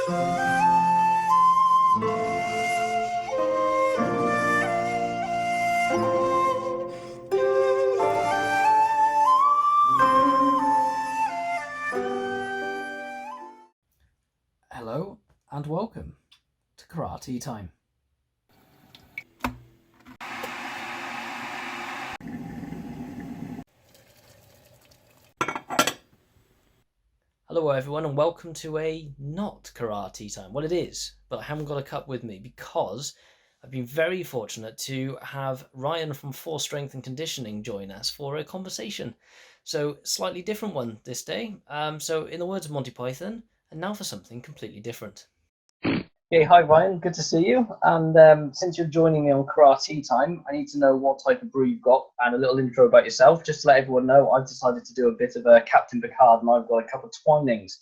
Hello and welcome to Karate Time. Hello everyone and welcome to a not Karate Time. Well, it is, but I haven't got a cup with me because I've been very fortunate to have Ryan from Force Strength and Conditioning join us for a conversation. So slightly different one this day. So in the words of Monty Python, and now for something completely different. Okay, hi Ryan, good to see you. And since you're joining me on Karate Time, I need to know what type of brew you've got and a little intro about yourself. Just to let everyone know, I've decided to do a bit of a Captain Picard, and I've got a couple of Twinings.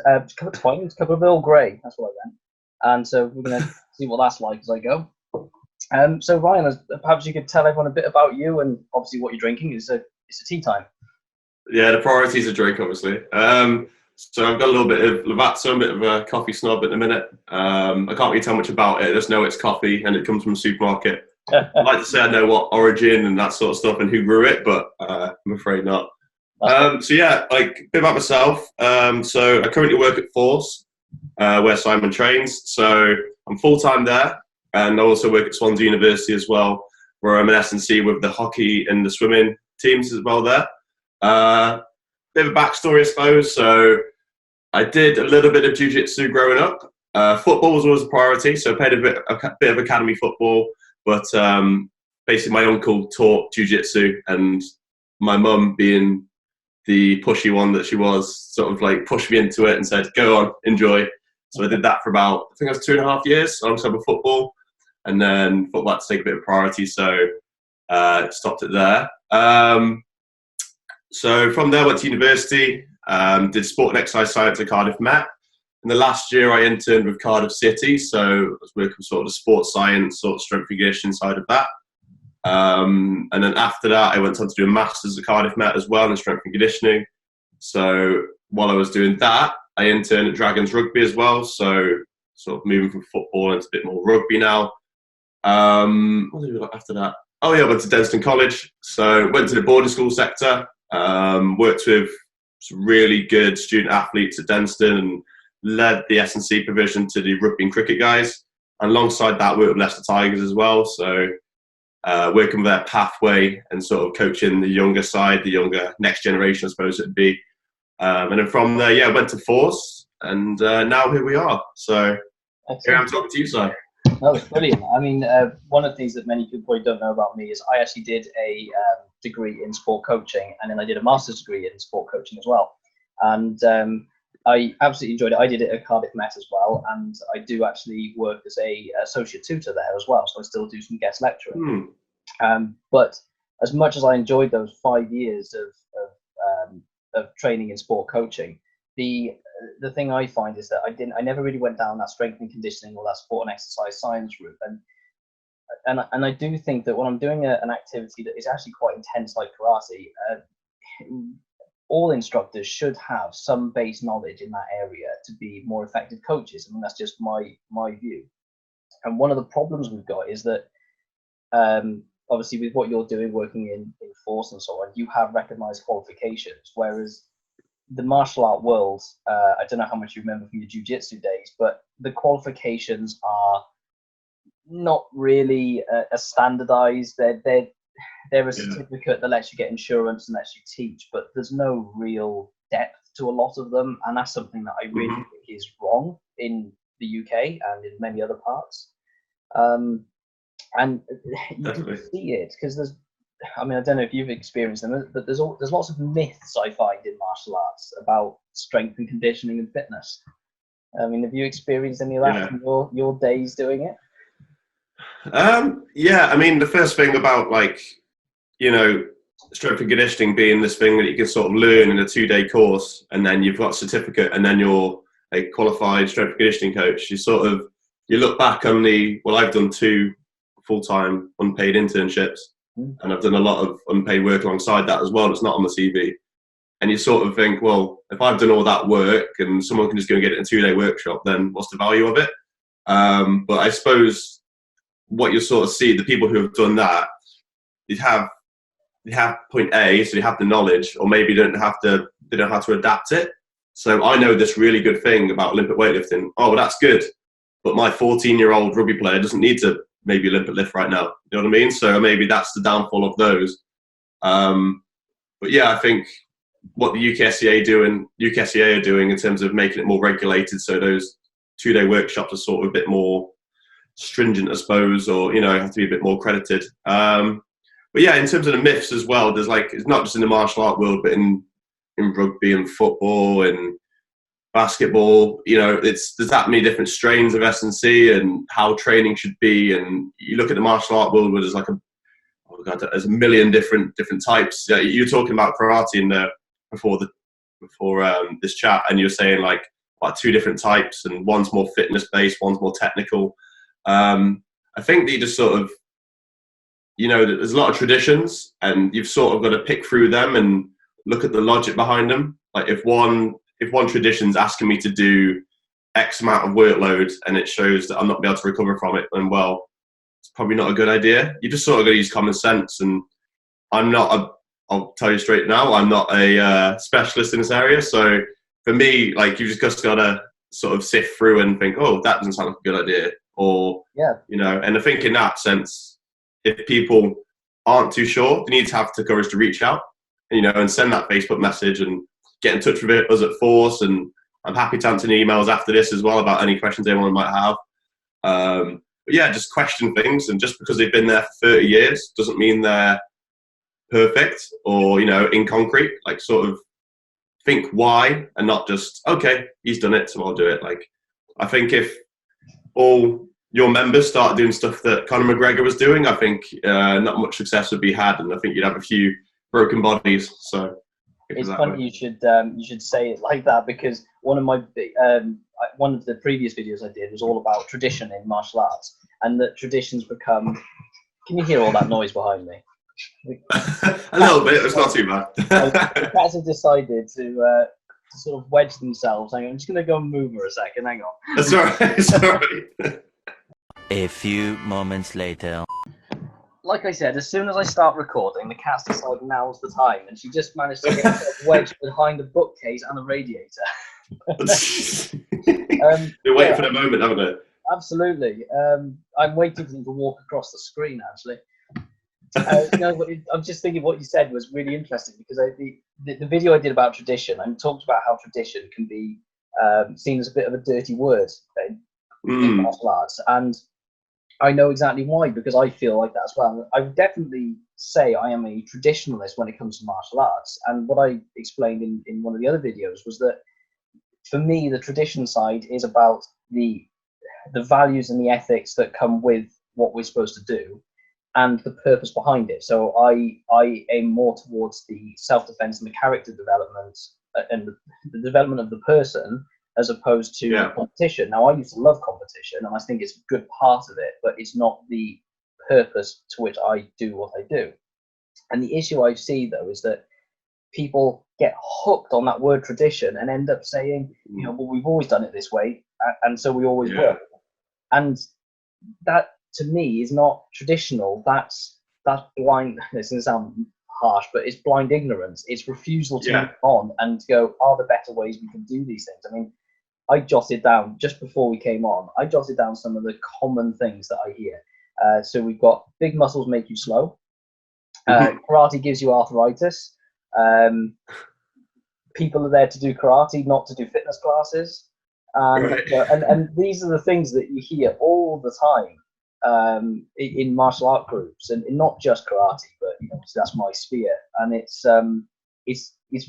A couple of Earl Grey, that's what I meant. And so we're going to see what that's like as I go. So Ryan, perhaps you could tell everyone a bit about you and obviously what you're drinking. It's a tea time. Yeah, the priorities are drink, obviously. So I've got a little bit of Lavazza, a bit of a coffee snob at the minute. I can't really tell much about it. I just know it's coffee and it comes from a supermarket. I'd like to say I know what origin and that sort of stuff and who grew it, but I'm afraid not. So yeah, like a bit about myself. So I currently work at Force, where Simon trains. So I'm full-time there, and I also work at Swansea University as well, where I'm an S&C with the hockey and the swimming teams as well there. Bit of a backstory, I suppose. So I did a little bit of jiu-jitsu growing up. Football was always a priority, so I played a bit of academy football. But basically, my uncle taught jiu-jitsu, and my mum, being the pushy one that she was, sort of like pushed me into it and said, "Go on, enjoy." So I did that for about, I think it was 2.5 years alongside with football, and then football had to take a bit of priority, so stopped it there. So from there, I went to university, did sport and exercise science at Cardiff Met. In the last year, I interned with Cardiff City, so I was working with sort of the sports science, sort of strength and conditioning side of that. And then after that, I went on to do a master's at Cardiff Met as well in strength and conditioning. So while I was doing that, I interned at Dragons Rugby as well, so sort of moving from football into a bit more rugby now. What did I do after that? Oh yeah, I went to Denstone College, so went to the boarding school sector. Worked with some really good student athletes at Denstone and led the S&C provision to the rugby and cricket guys. And alongside that, worked with Leicester Tigers as well. So working with their pathway and sort of coaching the younger side, the younger next generation, I suppose it'd be. And then from there, yeah, I went to Force, and now here we are. So here I'm talking to you, Si. No, that's brilliant. I mean, one of the things that many people probably don't know about me is I actually did a degree in sport coaching, and then I did a master's degree in sport coaching as well. And I absolutely enjoyed it. I did it at Cardiff Met as well, and I do actually work as a associate tutor there as well, so I still do some guest lecturing. But as much as I enjoyed those 5 years of training in sport coaching, the thing I find is that I never really went down that strength and conditioning or that sport and exercise science route. And I do think that when I'm doing an activity that is actually quite intense like karate, all instructors should have some base knowledge in that area to be more effective coaches. I mean, that's just my view. And one of the problems we've got is that obviously with what you're doing, working in Force and so on, you have recognized qualifications, whereas the martial art world, I don't know how much you remember from your jiu-jitsu days, but the qualifications are not really as standardized. They're a certificate that lets you get insurance and lets you teach, but there's no real depth to a lot of them, and that's something that I really think is wrong in the UK and in many other parts. And you can see it because there's, I mean, I don't know if you've experienced them, but there's lots of myths I find in martial arts about strength and conditioning and fitness. I mean, have you experienced any of that in your days doing it? Yeah, I mean, the first thing about, like, you know, strength and conditioning being this thing that you can sort of learn in a 2-day course, and then you've got a certificate, and then you're a qualified strength and conditioning coach. You look back on I've done 2 full-time unpaid internships, and I've done a lot of unpaid work alongside that as well. It's not on the CV. And you sort of think, well, if I've done all that work and someone can just go and get it in a 2-day workshop, then what's the value of it? But I suppose what you sort of see, the people who have done that, they have point A, so they have the knowledge, or maybe they don't have to adapt it. So I know this really good thing about Olympic weightlifting. Oh, well, that's good. But my 14-year-old rugby player doesn't need to maybe Olympic lift right now. You know what I mean? So maybe that's the downfall of those. But yeah, I think what the UKSCA are doing in terms of making it more regulated, so those 2-day workshops are sort of a bit more stringent, I suppose, or have to be a bit more credited. But yeah, in terms of the myths as well, there's it's not just in the martial art world, but in rugby and football and basketball. There's that many different strains of S&C and how training should be. And you look at the martial art world where there's there's a million different types. You were talking about karate before this chat, and you're saying about 2 different types, and one's more fitness based, one's more technical. I think that you just sort of, there's a lot of traditions, and you've sort of got to pick through them and look at the logic behind them. Like if one tradition's asking me to do X amount of workload and it shows that I'm not able to recover from it, then well, it's probably not a good idea. You just sort of got to use common sense. And I'll tell you straight now, I'm not a specialist in this area. So for me, you've just got to sort of sift through and think, oh, that doesn't sound like a good idea. Or, and I think in that sense, if people aren't too sure, they need to have the courage to reach out, and send that Facebook message and get in touch with us at Force. And I'm happy to answer any emails after this as well about any questions anyone might have. But yeah, just question things. And just because they've been there for 30 years doesn't mean they're perfect or, in concrete. Sort of think why, and not just, okay, he's done it, so I'll do it. I think if all your members start doing stuff that Conor McGregor was doing, I think not much success would be had, and I think you'd have a few broken bodies. So it's funny you should say it like that, because one of the previous videos I did was all about tradition in martial arts, and that traditions become. Can you hear all that noise behind me? A little bit. It's not too bad. The cats have decided to sort of wedge themselves. Hang on, I'm just going to go and move for a second. Hang on. That's all right. Sorry. A few moments later. Like I said, as soon as I start recording, the cats decide now's the time, and she just managed to get herself wedged behind a bookcase and a radiator. They're waiting for the moment, haven't they? Absolutely. I'm waiting for them to walk across the screen, actually. I'm just thinking what you said was really interesting, because the video I did about tradition, I talked about how tradition can be seen as a bit of a dirty word in martial arts, and I know exactly why, because I feel like that as well. I would definitely say I am a traditionalist when it comes to martial arts, and what I explained in one of the other videos was that for me the tradition side is about the values and the ethics that come with what we're supposed to do, and the purpose behind it. So I aim more towards the self-defense and the character development and the development of the person, as opposed to competition. Now, I used to love competition, and I think it's a good part of it, but it's not the purpose to which I do what I do. And the issue I see, though, is that people get hooked on that word tradition and end up saying, well, we've always done it this way, and so we always will. And that, to me, is not traditional. That's blind. This doesn't sound harsh, but it's blind ignorance. It's refusal to move on and go, are there better ways we can do these things? I mean, I jotted down, just before we came on, I jotted down some of the common things that I hear. So we've got big muscles make you slow. Karate gives you arthritis. People are there to do karate, not to do fitness classes. And these are the things that you hear all the time in martial art groups, and not just karate, but that's my sphere, and it's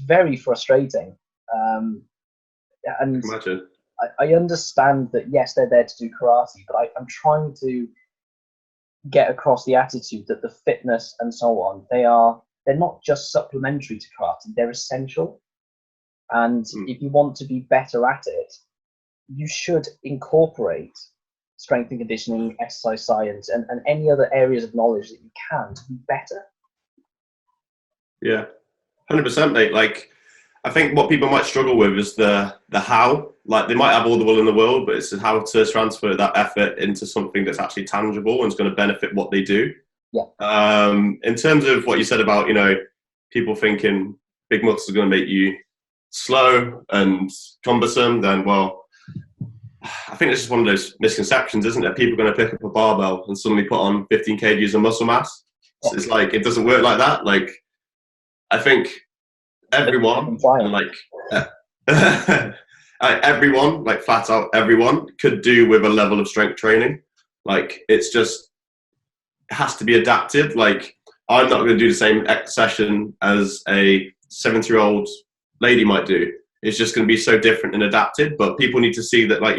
very frustrating. And I understand that, yes, they're there to do karate, but I'm trying to get across the attitude that the fitness and so on, they're not just supplementary to karate, they're essential. And if you want to be better at it, you should incorporate strength and conditioning, exercise science, and any other areas of knowledge that you can to be better. Yeah, 100%, mate. I think what people might struggle with is the how. Like they might have all the will in the world, but it's how to transfer that effort into something that's actually tangible and is going to benefit what they do. Yeah. In terms of what you said about, people thinking big muscles are going to make you slow and cumbersome, then, well, I think this is one of those misconceptions, isn't it? People are going to pick up a barbell and suddenly put on 15 kgs of muscle mass. Yeah. It's like, it doesn't work like that. Like, I think everyone, and everyone, like flat out everyone, could do with a level of strength training. Like, it's just, it has to be adapted. Like, I'm not going to do the same session as a 70-year-old lady might do. It's just going to be so different and adapted. But people need to see that, like,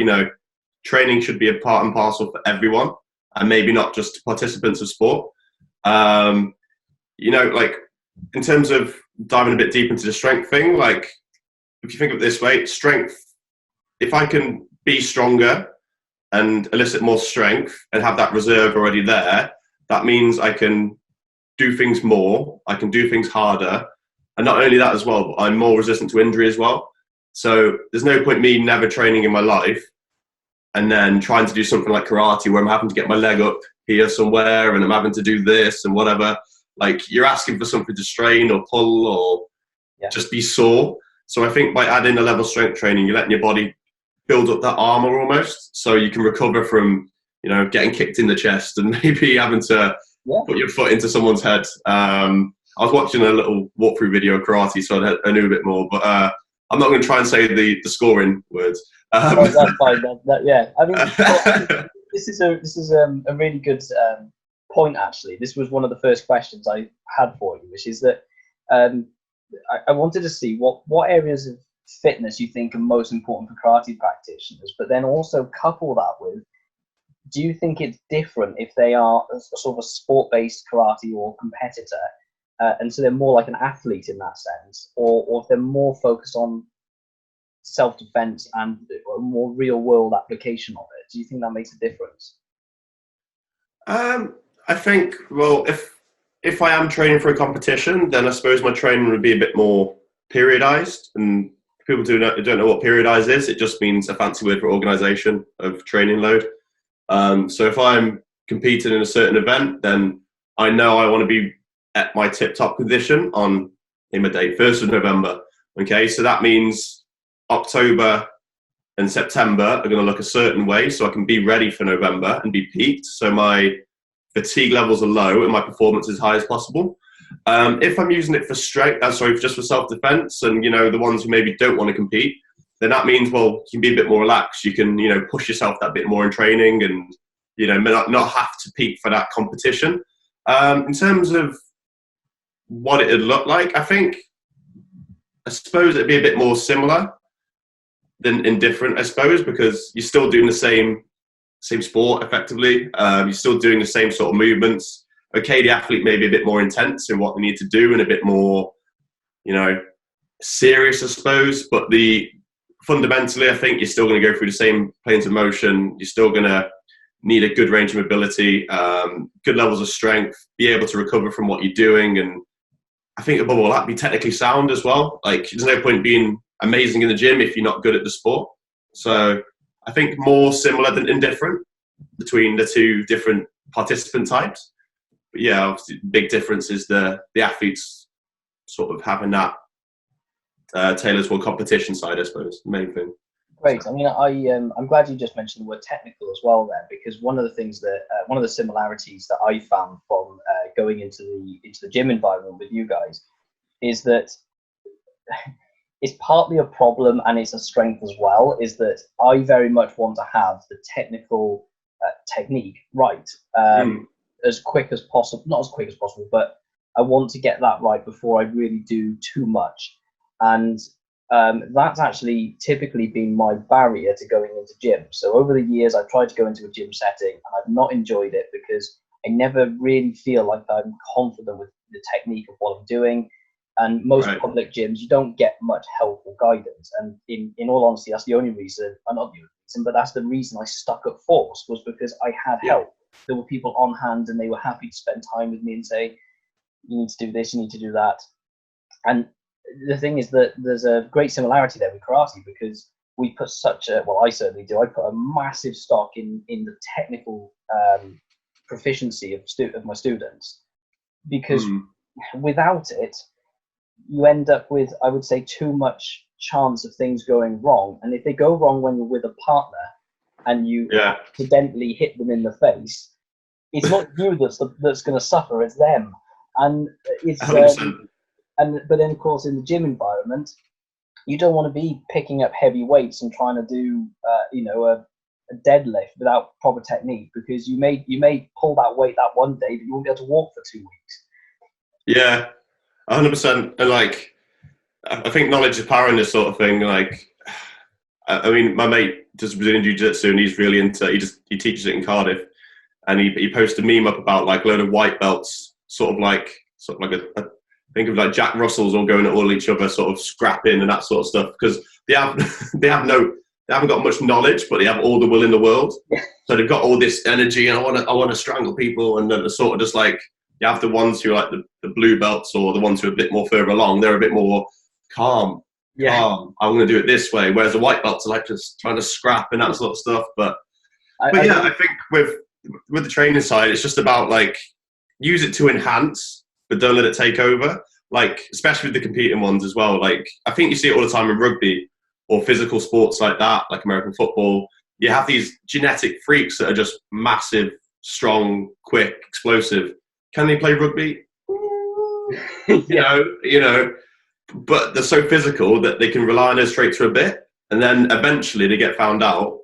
training should be a part and parcel for everyone, and maybe not just participants of sport. Like, in terms of diving a bit deep into the strength thing, like, if you think of it this way, strength, if I can be stronger and elicit more strength and have that reserve already there, that means I can do things more, I can do things harder, and not only that as well, but I'm more resistant to injury as well. So there's no point me never training in my life and then trying to do something like karate where I'm having to get my leg up here somewhere and I'm having to do this and whatever. Like, you're asking for something to strain or pull or just be sore. So I think by adding a level of strength training, you're letting your body build up that armor almost, so you can recover from, getting kicked in the chest and maybe having to put your foot into someone's head. I was watching a little walkthrough video of karate, so I knew a bit more, but I'm not going to try and say the scoring words. Oh, that's fine. I mean, this is a really good point, actually. This was one of the first questions I had for you, which is that I wanted to see what areas of fitness you think are most important for karate practitioners, but then also couple that with, do you think it's different if they are a sort of a sport-based karate or competitor, and so they're more like an athlete in that sense, or if they're more focused on self-defense and a more real-world application of it? Do you think that makes a difference? I think, well, if I am training for a competition, then I suppose my training would be a bit more periodized. And people don't know what periodized is. It just means a fancy word for organization of training load. So if I'm competing in a certain event, then I know I want to be at my tip-top condition on my date, 1st of November. Okay, so that means October and September are going to look a certain way, so I can be ready for November and be peaked. So my fatigue levels are low and my performance is high as possible. If I'm using it for just for self-defense and, the ones who maybe don't want to compete, then that means, well, you can be a bit more relaxed. You can, push yourself that bit more in training and, not have to peak for that competition. In terms of what it would look like, I suppose it'd be a bit more similar than indifferent, I suppose, because you're still doing the same sport effectively. You're still doing the same sort of movements. Okay, the athlete may be a bit more intense in what they need to do and a bit more, serious, I suppose. But fundamentally, I think you're still going to go through the same planes of motion. You're still going to need a good range of mobility, good levels of strength, be able to recover from what you're doing. And I think above all that, be technically sound as well. Like, there's no point being amazing in the gym if you're not good at the sport. So I think more similar than indifferent between the two different participant types. But yeah, obviously, big difference is the athletes sort of having that tailored to a competition side, I suppose, the main thing. Great. I mean, I'm glad you just mentioned the word technical as well there, because one of the things that one of the similarities that I found from going into the gym environment with you guys is that it's partly a problem and it's a strength as well, is that I very much want to have the technical technique right as quick as possible. Not as quick as possible, but I want to get that right before I really do too much. And that's actually typically been my barrier to going into gym. So over the years, I've tried to go into a gym setting and I've not enjoyed it because I never really feel like I'm confident with the technique of what I'm doing. And most public gyms, you don't get much help or guidance. And in all honesty, that's the only reason, not the only reason, but that's the reason I stuck at Force, was because I had help. There were people on hand and they were happy to spend time with me and say, you need to do this, you need to do that. And the thing is that there's a great similarity there with karate, because we put such a, well, I certainly do, I put a massive stock in the technical proficiency of my students, because without it, you end up with, I would say, too much chance of things going wrong. And if they go wrong when you're with a partner and you accidentally hit them in the face, it's not you that's going to suffer, it's them. And it's but then of course in the gym environment, you don't want to be picking up heavy weights and trying to do a deadlift without proper technique, because you may pull that weight that one day, but you won't be able to walk for 2 weeks. Yeah, 100%. And like, I think knowledge is power in this sort of thing. Like, I mean, my mate does Brazilian Jiu-Jitsu, and he's really into. He teaches it in Cardiff, and he posted a meme up about like a load of white belts, sort of like a think of like Jack Russells all going at all each other, sort of scrapping and that sort of stuff, because they haven't got much knowledge, but they have all the will in the world. So they've got all this energy, and I want to strangle people, and they're sort of just like, you have the ones who are like the blue belts, or the ones who are a bit more further along. They're a bit more calm. I'm going to do it this way. Whereas the white belts are like just trying to scrap and that sort of stuff. But I think with the training side, it's just about like, use it to enhance, but don't let it take over. Like, especially with the competing ones as well. Like, I think you see it all the time in rugby or physical sports like that, like American football. You have these genetic freaks that are just massive, strong, quick, explosive. Can they play rugby? You know, but they're so physical that they can rely on those traits for a bit, and then eventually they get found out,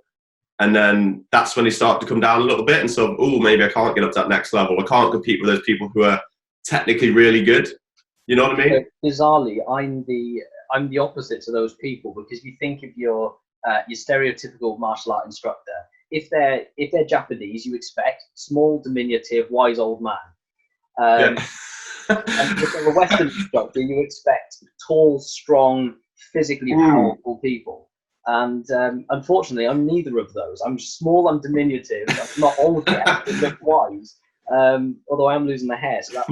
and then that's when they start to come down a little bit, and so, maybe I can't get up to that next level. I can't compete with those people who are technically really good. You know what I mean? Bizarrely, I'm the opposite to those people, because you think of your stereotypical martial art instructor. If they're Japanese, you expect small, diminutive, wise old man. And if they're a Western instructor, you expect tall, strong, physically powerful people. And unfortunately, I'm neither of those. I'm small, I'm diminutive, I'm not old yet, I look wise. Although I am losing the hair, so that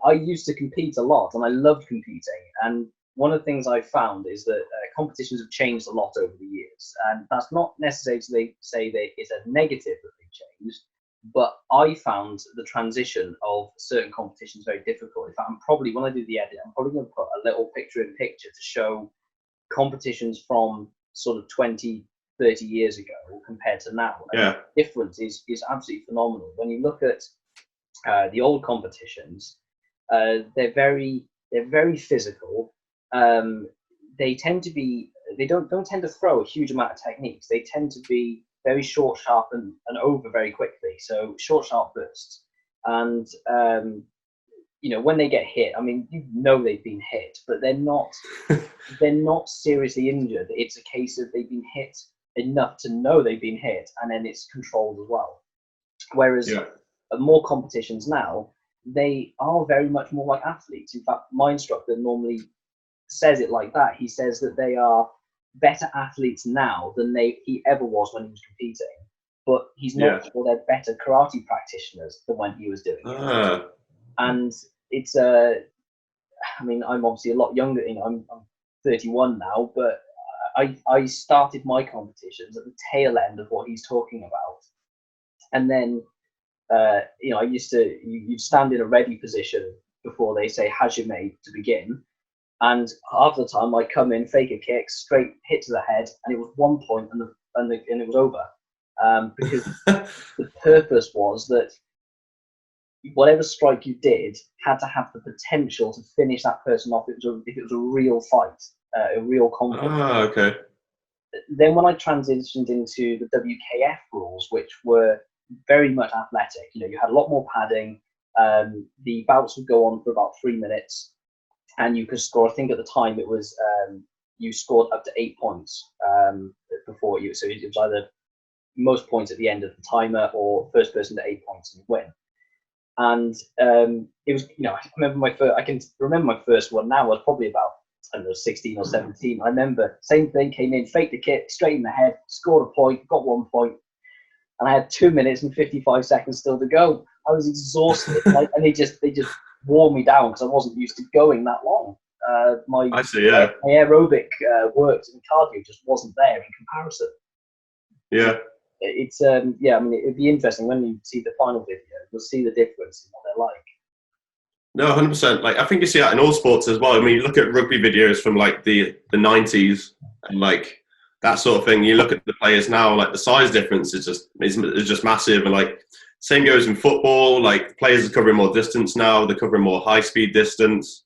I used to compete a lot, and I loved competing. And one of the things I found is that competitions have changed a lot over the years, and that's not necessarily to say that it's a negative that they've changed, but I found the transition of certain competitions very difficult. In fact, when I do the edit, I'm probably going to put a little picture-in-picture to show competitions from sort of 20, 30 years ago compared to now. And the difference is absolutely phenomenal. When you look at the old competitions, they're very physical. They tend to be, they don't tend to throw a huge amount of techniques. They tend to be very short, sharp, and over very quickly. So short, sharp bursts. And when they get hit, I mean, they've been hit, but they're not seriously injured. It's a case of they've been hit enough to know they've been hit, and then it's controlled as well. Whereas more competitions now, they are very much more like athletes. In fact, my instructor normally says it like that. He says that they are better athletes now than he ever was when he was competing, but he's not sure they're better karate practitioners than when he was doing it. And it's I mean, I'm obviously a lot younger. I'm 31 now, but I started my competitions at the tail end of what he's talking about. And then I used to, you'd stand in a ready position before they say hajime to begin, and half the time I come in, fake a kick, straight hit to the head, and it was 1 point, and it was over, because the purpose was that whatever strike you did had to have the potential to finish that person off if it was a real fight, a real conflict. Okay. Then when I transitioned into the WKF rules, which were very much athletic, you had a lot more padding. The bouts would go on for about 3 minutes, and you could score. I think at the time it was you scored up to 8 points before you. So it was either most points at the end of the timer or first person to 8 points and you win. And it was, I can remember my first one now. I was probably about, I don't know, 16 or 17. I remember same thing, came in, faked the kick, straight in the head, scored a point, got 1 point, and I had 2 minutes and 55 seconds still to go. I was exhausted, and they just wore me down because I wasn't used to going that long. I see, yeah. My aerobic work and cardio just wasn't there in comparison. Yeah. It's yeah. I mean, it'd be interesting when you see the final video. You'll see the difference in what they're like. No, 100%. Like, I think you see that in all sports as well. I mean, you look at rugby videos from like the 90s and like that sort of thing. You look at the players now, like the size difference is just massive. And like, same goes in football. Like, players are covering more distance now. They're covering more high speed distance.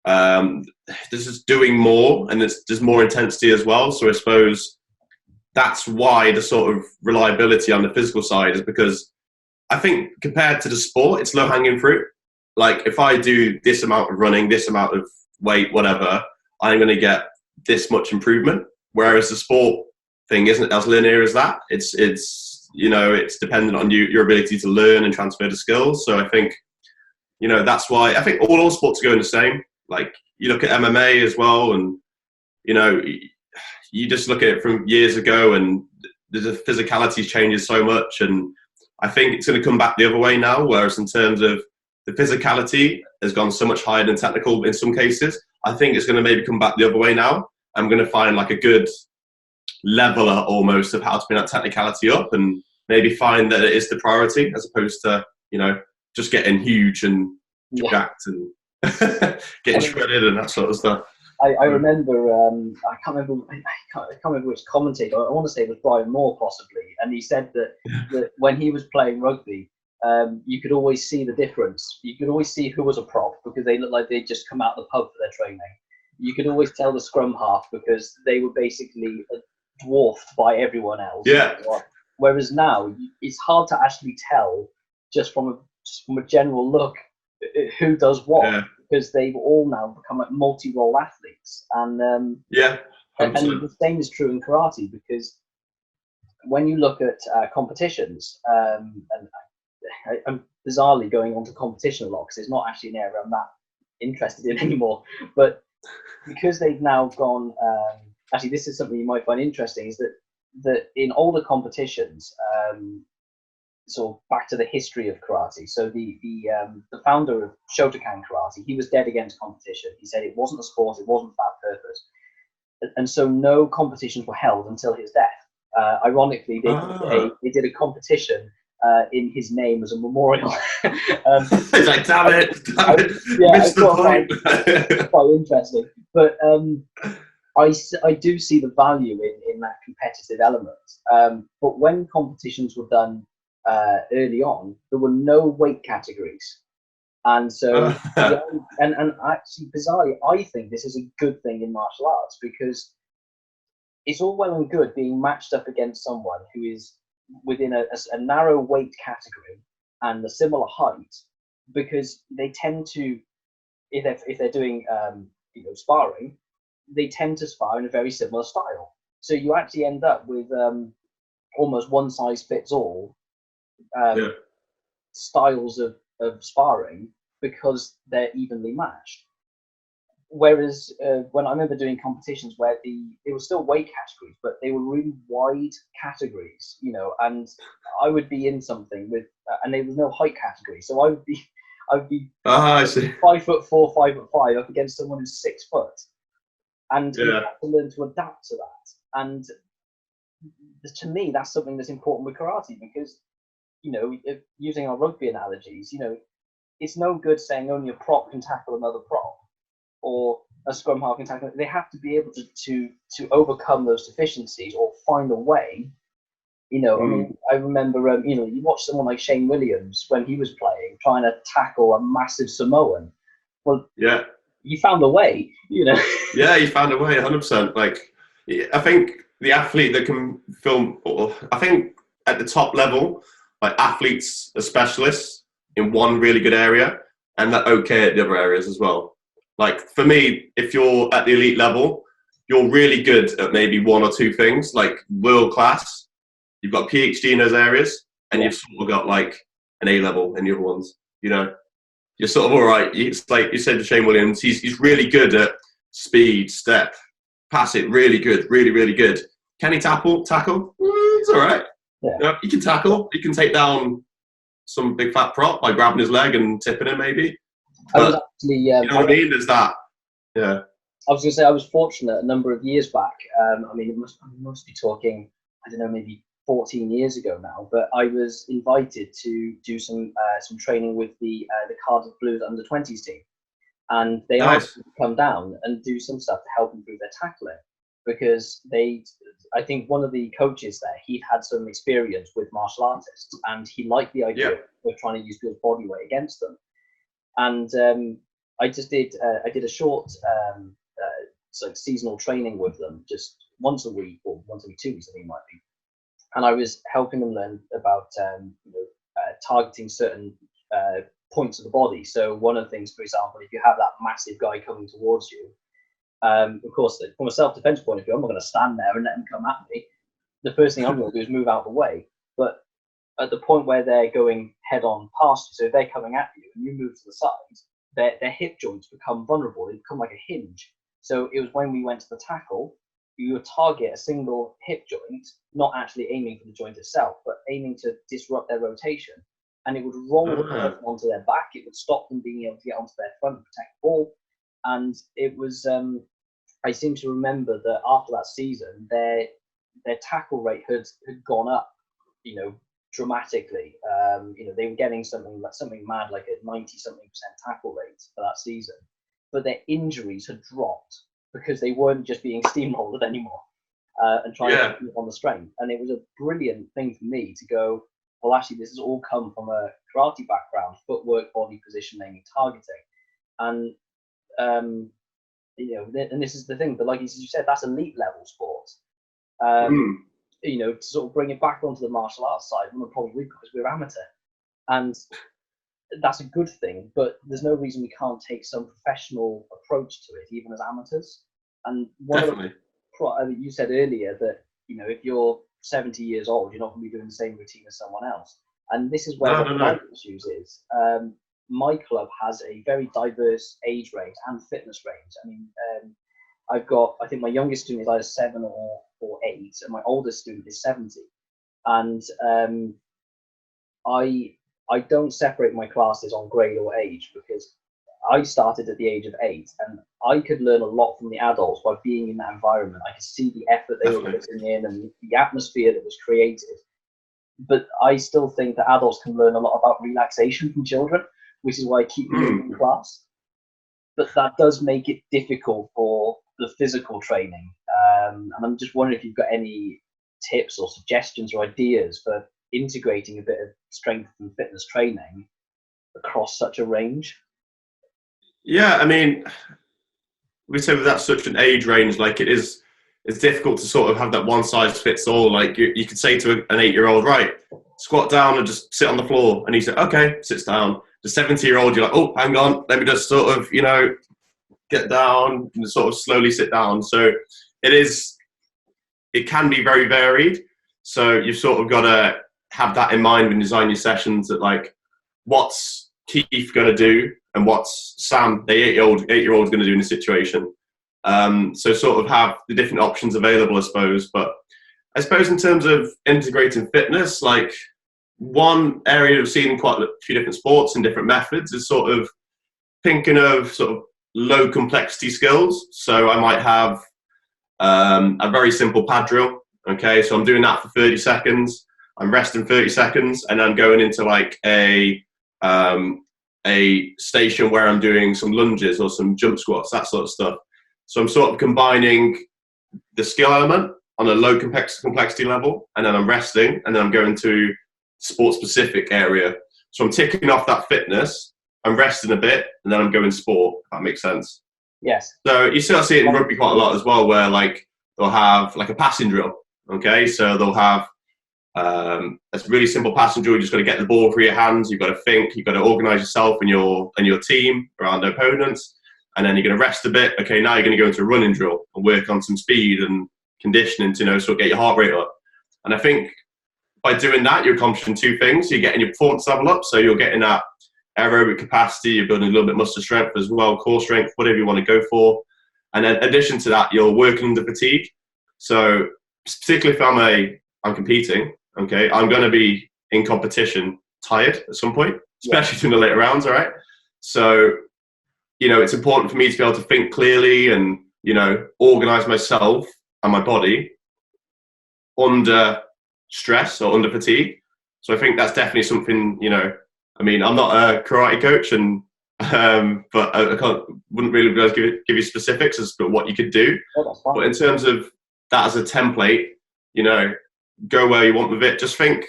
This is doing more, and there's more intensity as well. So I suppose that's why the sort of reliability on the physical side is, because I think compared to the sport, it's low hanging fruit. Like, if I do this amount of running, this amount of weight, whatever, I'm going to get this much improvement. Whereas the sport thing isn't as linear as that. It's dependent on your ability to learn and transfer the skills. So I think, that's why I think all sports are going the same. Like, you look at MMA as well, and, you just look at it from years ago, and the physicality changes so much. And I think it's going to come back the other way now, whereas in terms of the physicality has gone so much higher than technical in some cases. I think it's going to maybe come back the other way now. I'm going to find like a good leveler almost of how to bring that technicality up, and maybe find that it is the priority as opposed to, just getting huge and jacked and getting shredded and that sort of stuff. I remember, I can't remember which commentator, I want to say it was Brian Moore possibly, and he said that when he was playing rugby, you could always see the difference. You could always see who was a prop because they looked like they'd just come out of the pub for their training. You could always tell the scrum half because they were basically dwarfed by everyone else. Yeah. Whereas now, it's hard to actually tell just from a general look who does what, because they've all now become like multi-role athletes. And and the same is true in karate, because when you look at competitions, and I'm bizarrely going on to competition a lot because it's not actually an area I'm that interested in anymore. But because they've now gone, actually, this is something you might find interesting, is that in older competitions, sort of back to the history of karate. So the founder of Shotokan karate, he was dead against competition. He said it wasn't a sport, it wasn't for that purpose, and so no competitions were held until his death. Ironically, they did a competition in his name as a memorial. It's like, damn it, yeah, missed the point. Quite interesting, but I do see the value in that competitive element. But when competitions were done early on, there were no weight categories, and so and actually, bizarrely, I think this is a good thing in martial arts, because it's all well and good being matched up against someone who is within a narrow weight category and a similar height, because they tend to, if they're doing sparring, they tend to spar in a very similar style. So you actually end up with almost one size fits all styles of sparring, because they're evenly matched. Whereas when I remember doing competitions where they were still weight categories, but they were really wide categories, and I would be in something with, and there was no height category, so I would be I see. 5'4", 5'5" up against someone who's 6 foot, and you have to learn to adapt to that. And to me, that's something that's important with karate, because if, using our rugby analogies, it's no good saying only a prop can tackle another prop, or a scrum half can tackle. They have to be able to overcome those deficiencies or find a way. I mean, I remember, you watch someone like Shane Williams when he was playing, trying to tackle a massive Samoan. Well, he found a way, Yeah, he found a way, 100%. Like, I think the athlete that can film, I think at the top level, like, athletes are specialists in one really good area, and they're okay at the other areas as well. Like, for me, if you're at the elite level, you're really good at maybe one or two things, like world class. You've got PhD in those areas, and you've sort of got like an A level in the other ones. You're sort of all right. It's like you said to Shane Williams, he's really good at speed, step, pass it, really good, really, really good. Can he tackle? It's all right. Yeah. He can tackle. He can take down some big fat prop by grabbing his leg and tipping him maybe. I was But actually, you know what I mean? There's that. Yeah. I was going to say I was fortunate a number of years back. I mean, I must be talking, I don't know, maybe 14 years ago now. But I was invited to do some training with the Cardiff Blues under-20s team, and they asked Nice. me to come down and do some stuff to help improve their tackling because I think one of the coaches there, he'd had some experience with martial artists, and he liked the idea Yeah. of trying to use people's body weight against them. And I did a short sort of seasonal training with them, just once a week or once every 2 weeks, I think it might be. And I was helping them learn about targeting certain points of the body. So one of the things, for example, if you have that massive guy coming towards you, of course, from a self-defense point of view, I'm not going to stand there and let him come at me. The first thing I'm going to do is move out of the way. But at the point where they're going head on past you, so if they're coming at you and you move to the side, their hip joints become vulnerable. They become like a hinge. So it was when we went to the tackle, you would target a single hip joint, not actually aiming for the joint itself, but aiming to disrupt their rotation. And it would roll the person onto their back. It would stop them being able to get onto their front and protect the ball. And it was, I seem to remember that after that season, their tackle rate had gone up, dramatically. They were getting something mad, like a 90-something% tackle rate for that season. But their injuries had dropped because they weren't just being steamrolled anymore and trying to keep on the strength. And it was a brilliant thing for me to go, well, actually, this has all come from a karate background, footwork, body positioning, targeting. And, and this is the thing, but like you said, that's elite level sport. To sort of bring it back onto the martial arts side, one of the problems we've got is we're amateur. And that's a good thing, but there's no reason we can't take some professional approach to it, even as amateurs. And Definitely. You said earlier that, if you're 70 years old, you're not going to be doing the same routine as someone else. And this is where my issues is. My club has a very diverse age range and fitness range. I mean, I think my youngest student is either 7 or 8, and my oldest student is 70. And I don't separate my classes on grade or age, because I started at the age of 8, and I could learn a lot from the adults by being in that environment. I could see the effort they were putting in and the atmosphere that was created. But I still think that adults can learn a lot about relaxation from children, which is why I keep them in class. But that does make it difficult for the physical training. And I'm just wondering if you've got any tips or suggestions or ideas for integrating a bit of strength and fitness training across such a range. Yeah, I mean, we say that's such an age range, like it's difficult to sort of have that one size fits all. Like you could say to an 8-year-old, right, squat down and just sit on the floor, and he said, okay, sits down. The 70-year-old, you're like, oh, hang on, let me just sort of, get down and sort of slowly sit down. So it can be very varied. So you've sort of got to have that in mind when you design your sessions, that like, what's Keith going to do and what's Sam, the 8-year-old going to do in the situation. So sort of have the different options available, I suppose. But I suppose in terms of integrating fitness, like one area I've seen quite a few different sports and different methods is sort of thinking of sort of low complexity skills. So I might have a very simple pad drill. Okay, so I'm doing that for 30 seconds. I'm resting 30 seconds, and I'm going into like a station where I'm doing some lunges or some jump squats, that sort of stuff. So I'm sort of combining the skill element on a low complexity level, and then I'm resting, and then I'm going to sport specific area. So I'm ticking off that fitness, I'm resting a bit, and then I'm going sport, if that makes sense. Yes. So you still see it in rugby quite a lot as well, where like they'll have like a passing drill. Okay, so they'll have a really simple passing drill. You just got to get the ball through your hands. You've got to think. You've got to organise yourself and your team around opponents, and then you're going to rest a bit. Okay, now you're going to go into a running drill and work on some speed and conditioning to sort of get your heart rate up. And I think by doing that, you're accomplishing two things. You're getting your performance level up, so you're getting that aerobic capacity. You're building a little bit muscle strength as well, core strength, whatever you want to go for. And then in addition to that, you're working under fatigue. So particularly if I'm competing, okay, I'm going to be in competition tired at some point, especially during the later rounds, all right? So it's important for me to be able to think clearly and, organize myself and my body under stress or under fatigue. So I think that's definitely something, I'm not a karate coach, and but wouldn't really be able to give you specifics as to what you could do. But in terms of that as a template, go where you want with it. Just think,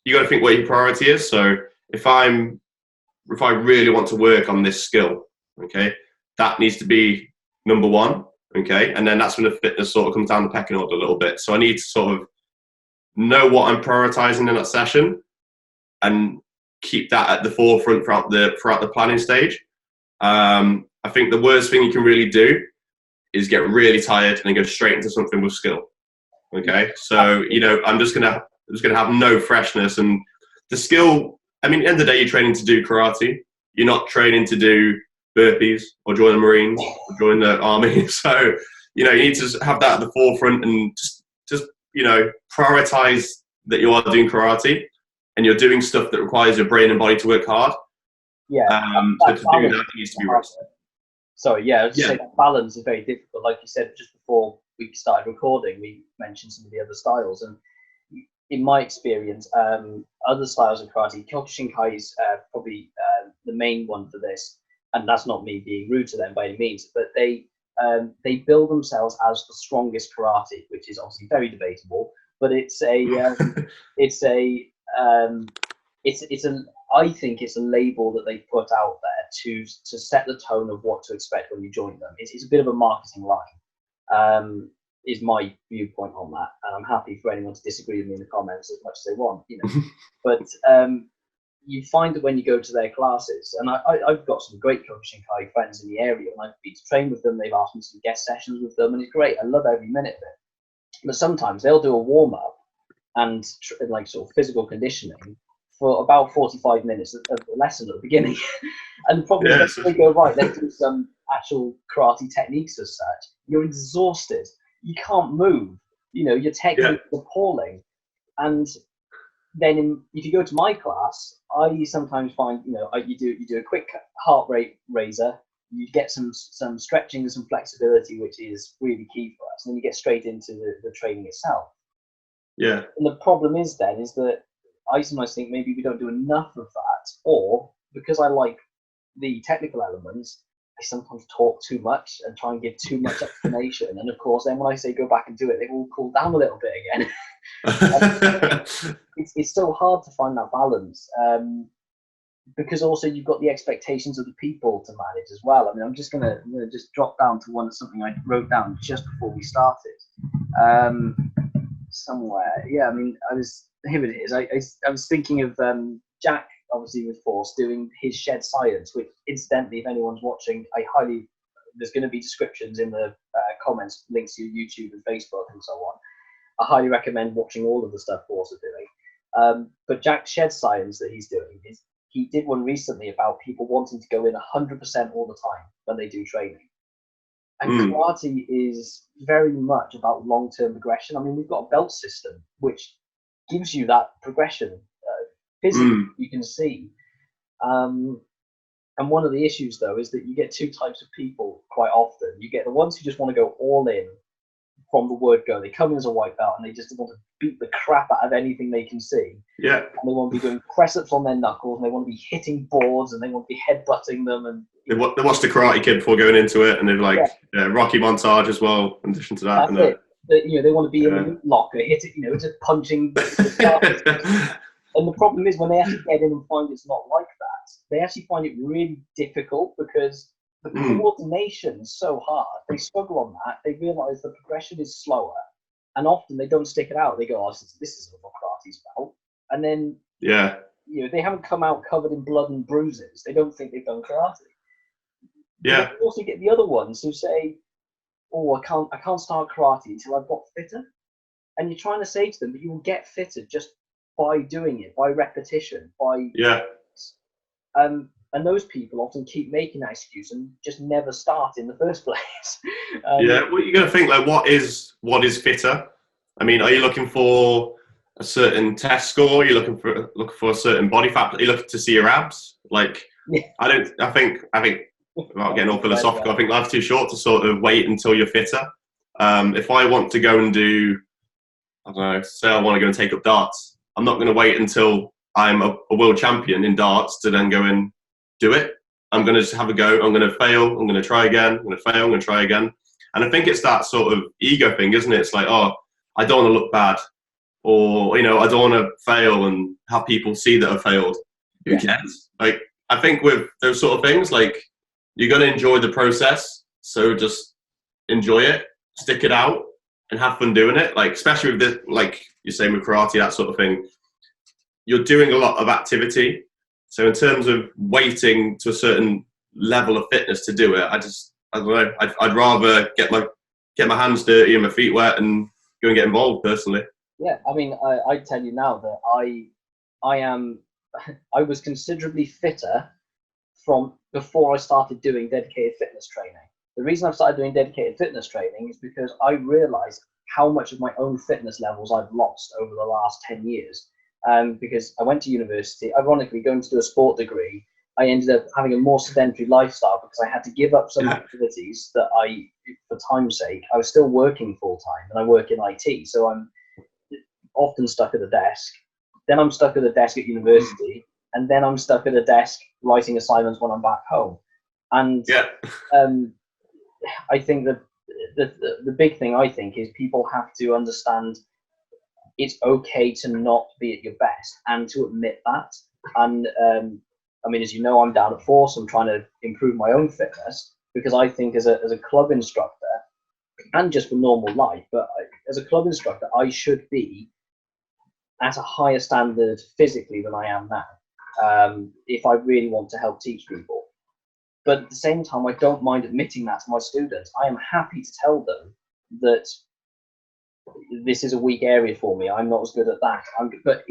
you got to think what your priority is. So if I really want to work on this skill, okay, that needs to be number one, okay, and then that's when the fitness sort of comes down the pecking order a little bit. So I need to sort of know what I'm prioritizing in that session and keep that at the forefront throughout the planning stage. I think the worst thing you can really do is get really tired and then go straight into something with skill. Okay, so I'm just gonna have no freshness, and the skill. I mean, at the end of the day, you're training to do karate. You're not training to do burpees or join the Marines or join the army. So you need to have that at the forefront and just prioritize that you are doing karate and you're doing stuff that requires your brain and body to work hard. Yeah. So to do that, it needs to be rested. Sorry, yeah, I was just saying that balance is very difficult. Like you said just before we started recording, we mentioned some of the other styles, and in my experience, other styles of karate, Kyokushinkai is probably the main one for this, and that's not me being rude to them by any means, but they bill themselves as the strongest karate, which is obviously very debatable, but I think it's a label that they put out there to set the tone of what to expect when you join them. It's a bit of a marketing line, is my viewpoint on that. And I'm happy for anyone to disagree with me in the comments as much as they want, But you find that when you go to their classes, and I've got some great Kyokushinkai friends in the area, and I've been to train with them. They've asked me some guest sessions with them, and it's great. I love every minute of it. But sometimes they'll do a warm up and like sort of physical conditioning for about 45 minutes of the lesson at the beginning. And the problem is they go, right, let's do some actual karate techniques as such. You're exhausted. You can't move. Your technique is appalling. And then if you go to my class, I sometimes find, you do a quick heart rate raiser. You get some stretching and some flexibility, which is really key for us. And then you get straight into the training itself. Yeah. And the problem is that I sometimes think maybe we don't do enough of that, or because I like the technical elements, I sometimes talk too much and try and give too much explanation. And of course, then when I say go back and do it, they will cool down a little bit again. It's so hard to find that balance, because also you've got the expectations of the people to manage as well. I mean, I'm gonna just drop down to something I wrote down just before we started. Somewhere, yeah. I mean, here it is. I was thinking of Jack, obviously with Force, doing his Shed Science, which incidentally, if anyone's watching, there's going to be descriptions in the comments, links to YouTube and Facebook and so on. I highly recommend watching all of the stuff Force are doing. But Jack's Shed Science that he's doing, he did one recently about people wanting to go in 100% all the time when they do training. And karate is very much about long-term progression. I mean, we've got a belt system which gives you that progression physically, you can see. And one of the issues, though, is that you get two types of people quite often. You get the ones who just want to go all in from the word go. They come in as a white belt and they just want to beat the crap out of anything they can see. Yeah. And they want to be doing press-ups on their knuckles, and they want to be hitting boards, and they want to be head-butting them. And they watched the Karate Kid before going into it, and they're like Rocky montage as well. In addition to that, that's it. But, they want to be in the locker, hit it, just punching. And the problem is when they actually get in and find it's not like that, they actually find it really difficult because the coordination is so hard. They struggle on that. They realise the progression is slower, and often they don't stick it out. They go, "Oh, this is what karate's about," and then they haven't come out covered in blood and bruises. They don't think they've done karate. Yeah. But you also get the other ones who say, "Oh, I can't start karate until I've got fitter," and you're trying to say to them that you will get fitter just by doing it, by repetition, and those people often keep making that excuse and just never start in the first place. Well, you got to think like, what is fitter? I mean, are you looking for a certain test score? Are you looking for a certain body fat? Are you looking to see your abs? Like, I think without getting all philosophical, I think life's too short to sort of wait until you're fitter. If I want to go and do, I don't know, say I want to go and take up darts, I'm not going to wait until I'm a world champion in darts to then go and do it. I'm going to just have a go. I'm going to fail. I'm going to try again. I'm going to fail. I'm going to try again. And I think it's that sort of ego thing, isn't it? It's like, oh, I don't want to look bad, or I don't want to fail and have people see that I failed. Who cares? Like, I think with those sort of things, like, you're going to enjoy the process. So just enjoy it, stick it out, and have fun doing it. Like, especially with this, like you're saying with karate, that sort of thing, you're doing a lot of activity. So in terms of waiting to a certain level of fitness to do it, I don't know. I'd rather get my hands dirty and my feet wet and go and get involved personally. Yeah, I mean, I tell you now that I was considerably fitter from before I started doing dedicated fitness training. The reason I've started doing dedicated fitness training is because I realized how much of my own fitness levels I've lost over the last 10 years. Because I went to university, ironically, going to do a sport degree, I ended up having a more sedentary lifestyle because I had to give up some activities that for time's sake, I was still working full time, and I work in IT. So I'm often stuck at a desk. Then I'm stuck at a desk at university, and then I'm stuck at a desk writing assignments when I'm back home. And I think that the big thing, I think, is people have to understand it's okay to not be at your best and to admit that. And I mean, as you know, I'm down at Force. I'm trying to improve my own fitness because I think as a club instructor, and just for normal life, but as a club instructor, I should be at a higher standard physically than I am now, if I really want to help teach people. But at the same time, I don't mind admitting that to my students. I am happy to tell them that this is a weak area for me. I'm not as good at that. But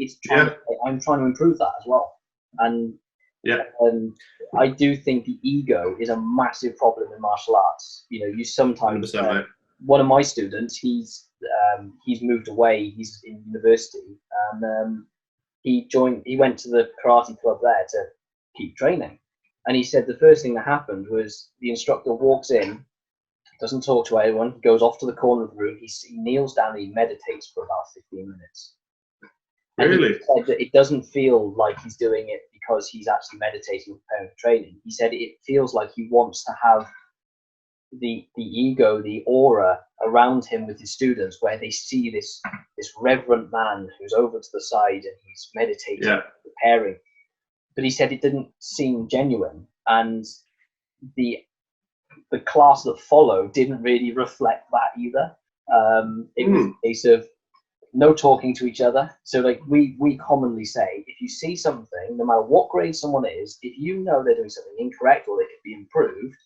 I'm trying to improve that as well. And I do think the ego is a massive problem in martial arts. You sometimes one of my students, he's moved away. He's in university, and he went to the karate club there to keep training. And he said the first thing that happened was the instructor walks in, doesn't talk to anyone, goes off to the corner of the room, he kneels down and he meditates for about 15 minutes. And really? He said that it doesn't feel like he's doing it because he's actually meditating and preparing for training. He said it feels like he wants to have the ego, the aura around him with his students, where they see this reverent man who's over to the side and he's meditating, preparing. But he said it didn't seem genuine, and the class that followed didn't really reflect that either. It was a case of no talking to each other. So like we commonly say, if you see something, no matter what grade someone is, if you know they're doing something incorrect or they could be improved,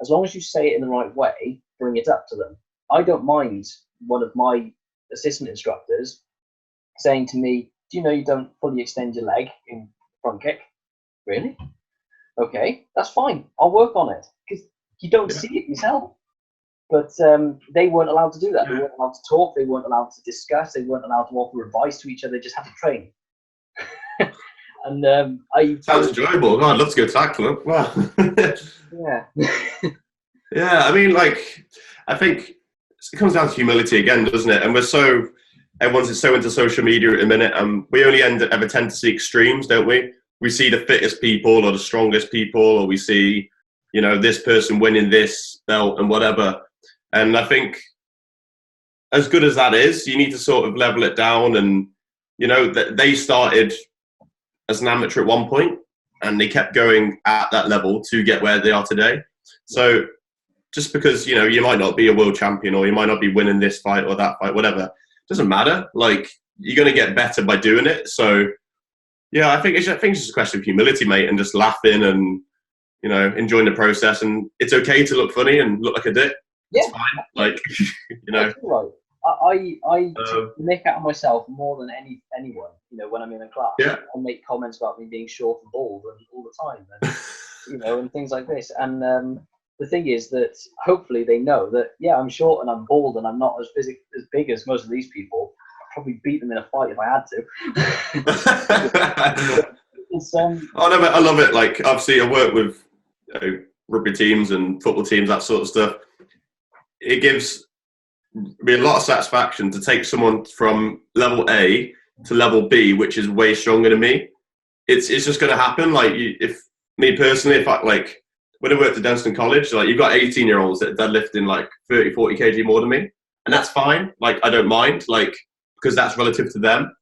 as long as you say it in the right way, bring it up to them. I don't mind one of my assistant instructors saying to me, do you know you don't fully extend your leg in front kick? Really? Okay, that's fine. I'll work on it. Because you don't see it yourself. But they weren't allowed to do that. They weren't allowed to talk. They weren't allowed to discuss. They weren't allowed to offer advice to each other. They just had to train. And sounds enjoyable. God, I'd love to go tackle. Wow. Yeah. Yeah, I mean, like, I think it comes down to humility again, doesn't it? And everyone's so into social media at the minute, and we only ever tend to see extremes, don't we? We see the fittest people or the strongest people, or we see, this person winning this belt and whatever. And I think as good as that is, you need to sort of level it down. And, they started as an amateur at one point, and they kept going at that level to get where they are today. So just because, you might not be a world champion, or you might not be winning this fight or that fight, whatever, doesn't matter. Like, you're going to get better by doing it. So, yeah, I think it's just a question of humility, mate, and just laughing and, enjoying the process. And it's okay to look funny and look like a dick. Yeah. It's fine. Like, That's right. I take the mick out of myself more than anyone, when I'm in a class. Yeah. I make comments about me being short and bald and all the time, and, and things like this. And the thing is that hopefully they know that, I'm short and I'm bald and I'm not as big as most of these people. I'd probably beat them in a fight if I had to. Oh no, but I love it. Like, obviously I work with rugby teams and football teams, that sort of stuff. It gives me a lot of satisfaction to take someone from level A to level B, which is way stronger than me. It's just going to happen. Like, if me personally, if I like when I worked at Dunstan College, like, you've got 18-year-olds that are deadlifting like 30, 40 kg more than me, and that's fine. Like, I don't mind, like, because that's relative to them.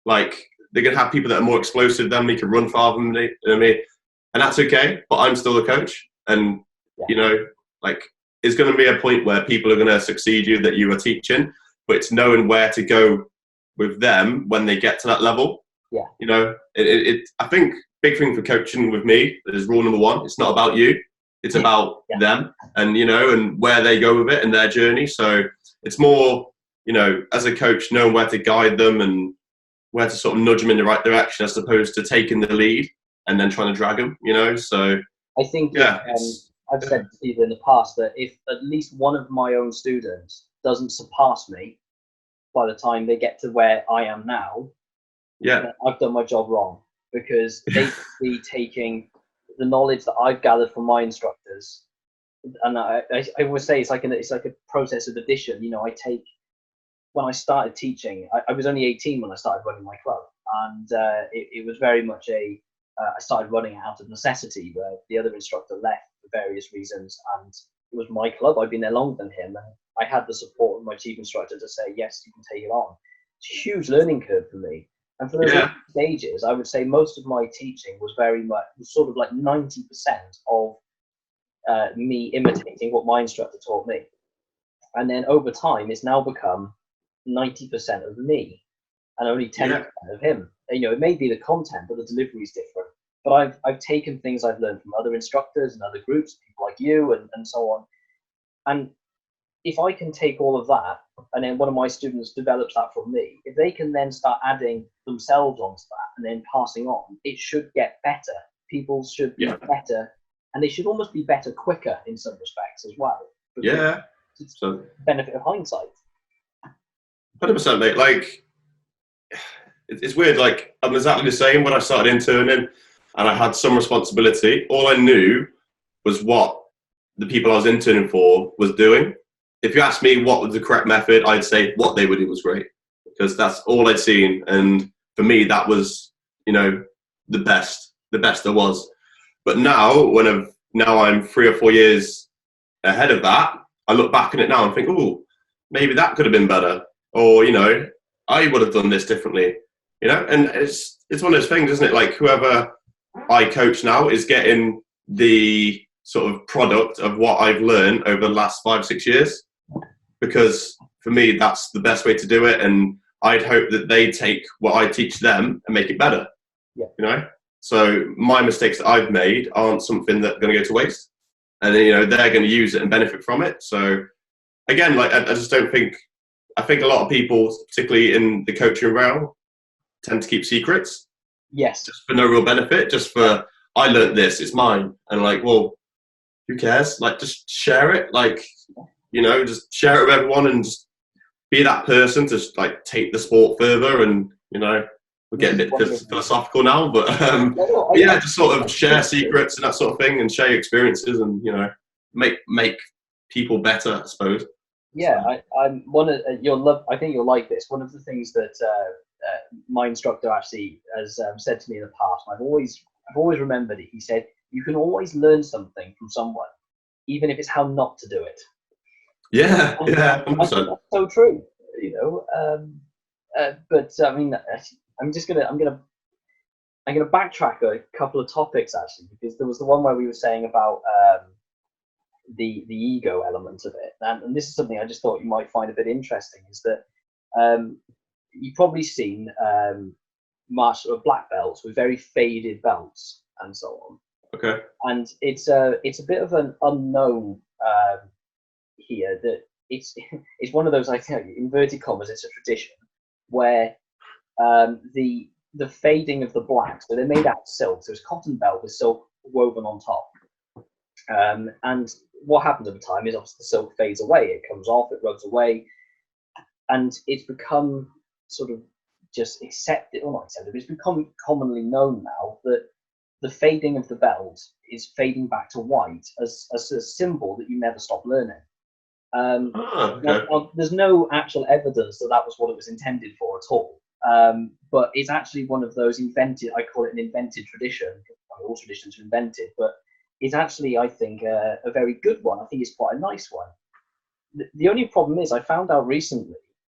Like, they're going to have people that are more explosive than me, can run farther than me, and that's okay. But I'm still the coach, and like, it's going to be a point where people are going to succeed you that you are teaching, but it's knowing where to go with them when they get to that level. Yeah. I think big thing for coaching with me is rule number one. It's not about you. It's about them, and and where they go with it and their journey. So it's more, as a coach, knowing where to guide them and where to sort of nudge them in the right direction, as opposed to taking the lead and then trying to drag them. So I think I've said to people in the past that if at least one of my own students doesn't surpass me by the time they get to where I am now, I've done my job wrong, because they should be taking the knowledge that I've gathered from my instructors, and I always say it's like a process of addition. When I started teaching, I was only 18 when I started running my club, and it was very much I started running it out of necessity, where the other instructor left for various reasons, and it was my club. I'd been there longer than him, and I had the support of my chief instructor to say, yes, you can take it on. It's a huge learning curve for me. And for those stages, I would say most of my teaching was sort of like 90% of me imitating what my instructor taught me. And then over time, it's now become 90% of me and only 10% of him. It may be the content, but the delivery is different. But I've taken things I've learned from other instructors and other groups, people like you and so on. And if I can take all of that, and then one of my students develops that from me, if they can then start adding themselves onto that and then passing on, it should get better. People should be better, and they should almost be better quicker in some respects as well. It's the benefit of hindsight. 100%, mate. Like, it's weird. Like, I'm exactly the same when I started interning and I had some responsibility. All I knew was what the people I was interning for was doing. If you asked me what was the correct method, I'd say what they would do was great, because that's all I'd seen. And for me, that was, the best there was. But now, now I'm 3 or 4 years ahead of that, I look back at it now and think, oh, maybe that could have been better. Or, I would have done this differently, and it's one of those things, isn't it? Like, whoever I coach now is getting the sort of product of what I've learned over the last 5, 6 years, because for me, that's the best way to do it. And I'd hope that they take what I teach them and make it better, So my mistakes that I've made aren't something that's going to go to waste, and then, they're going to use it and benefit from it. So again, like, I just don't think, I think a lot of people, particularly in the coaching realm, tend to keep secrets. Yes. Just for no real benefit, just for, I learned this, it's mine. And like, well, who cares? Like, just share it. Like, just share it with everyone and just be that person to like take the sport further. And, we're getting a bit philosophical now, but just sort of share secrets and that sort of thing, and share your experiences, and, make people better, I suppose. Yeah, I'm one of I think you'll like this. One of the things that my instructor actually has said to me in the past, and I've always remembered it. He said, "You can always learn something from someone, even if it's how not to do it." Yeah, and, yeah, 100%. I think that's so true. But I mean, I'm gonna backtrack a couple of topics actually, because there was the one where we were saying about the ego element of it, and this is something I just thought you might find a bit interesting, is that you've probably seen black belts with very faded belts and so on. Okay. And it's a bit of an unknown here, that it's one of those, I think, inverted commas, it's a tradition where the fading of the black, so they're made out of silk, so it's cotton belt with silk woven on top. And what happens over time is obviously the silk fades away, it comes off, it rubs away, and it's become sort of just accepted, or not accepted, but it's become commonly known now that the fading of the belt is fading back to white as a symbol that you never stop learning. Okay. Now, there's no actual evidence that that was what it was intended for at all. But it's actually one of those invented, I call it an invented tradition. All traditions are invented, but it's actually, I think, a very good one. I think it's quite a nice one. The only problem is I found out recently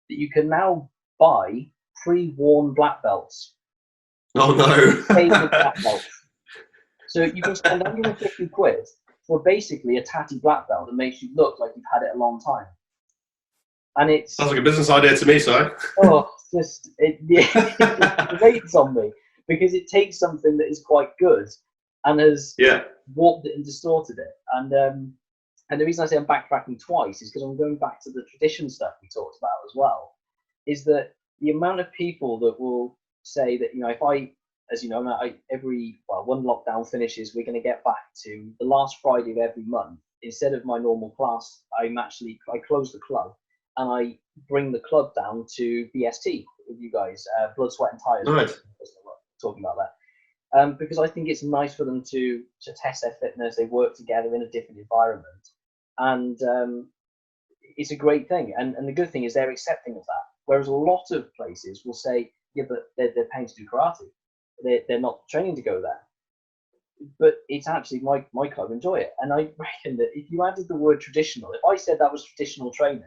that you can now buy pre-worn black belts. Oh Faded black no. belts. So you can spend 150 quid for basically a tatty black belt that makes you look like you've had it a long time. And it's Sounds like a business idea to me, Si. It grates on me because it takes something that is quite good and has warped it and distorted it. And the reason I say I'm backtracking twice is because I'm going back to the tradition stuff we talked about as well. Is that the amount of people that will say that, you know, if I, as you know, one lockdown finishes, we're going to get back to the last Friday of every month. Instead of my normal class, I close the club and I bring the club down to BST with you guys, Blood, Sweat and Tires. Nice. Talking about that. Because I think it's nice for them to test their fitness. They work together in a different environment. And it's a great thing. And the good thing is they're accepting of that. Whereas a lot of places will say, yeah, but they're paying to do karate. They're not training to go there. But it's actually my club enjoy it. And I reckon that if you added the word traditional, if I said that was traditional training,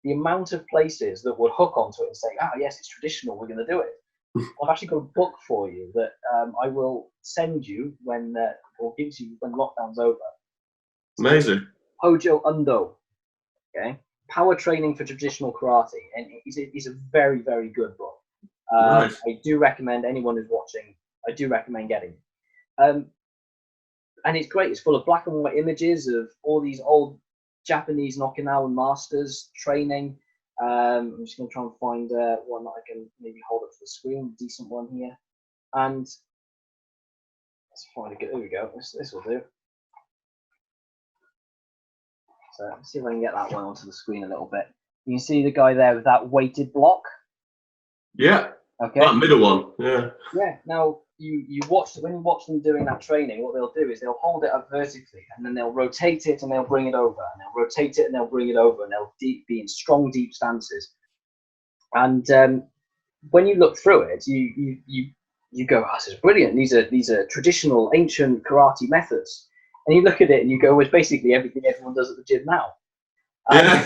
the amount of places that would hook onto it and say, yes, it's traditional, we're going to do it. I've actually got a book for you that I will send you or give to you when lockdown's over. Amazing. Hojo Undo, okay? Power Training for Traditional Karate. And it's a very, very good book. Nice. I do recommend anyone who's watching, I do recommend getting it. And it's great. It's full of black and white images of all these old Japanese and Okinawan masters training. I'm just going to try and find one that I can maybe hold up to the screen, a decent one here. And let's find a good, there we go. This will do. So let's see if I can get that one onto the screen a little bit. You can see the guy there with that weighted block. Yeah. Okay. That middle one. Yeah. Yeah. Now when you watch them doing that training, what they'll do is they'll hold it up vertically and then they'll rotate it and they'll bring it over and they'll rotate it and they'll bring it over and they'll be in strong, deep stances. And when you look through it, you go, this is brilliant. These are traditional, ancient karate methods. And you look at it and you go, well, it's basically everything everyone does at the gym now. Yeah.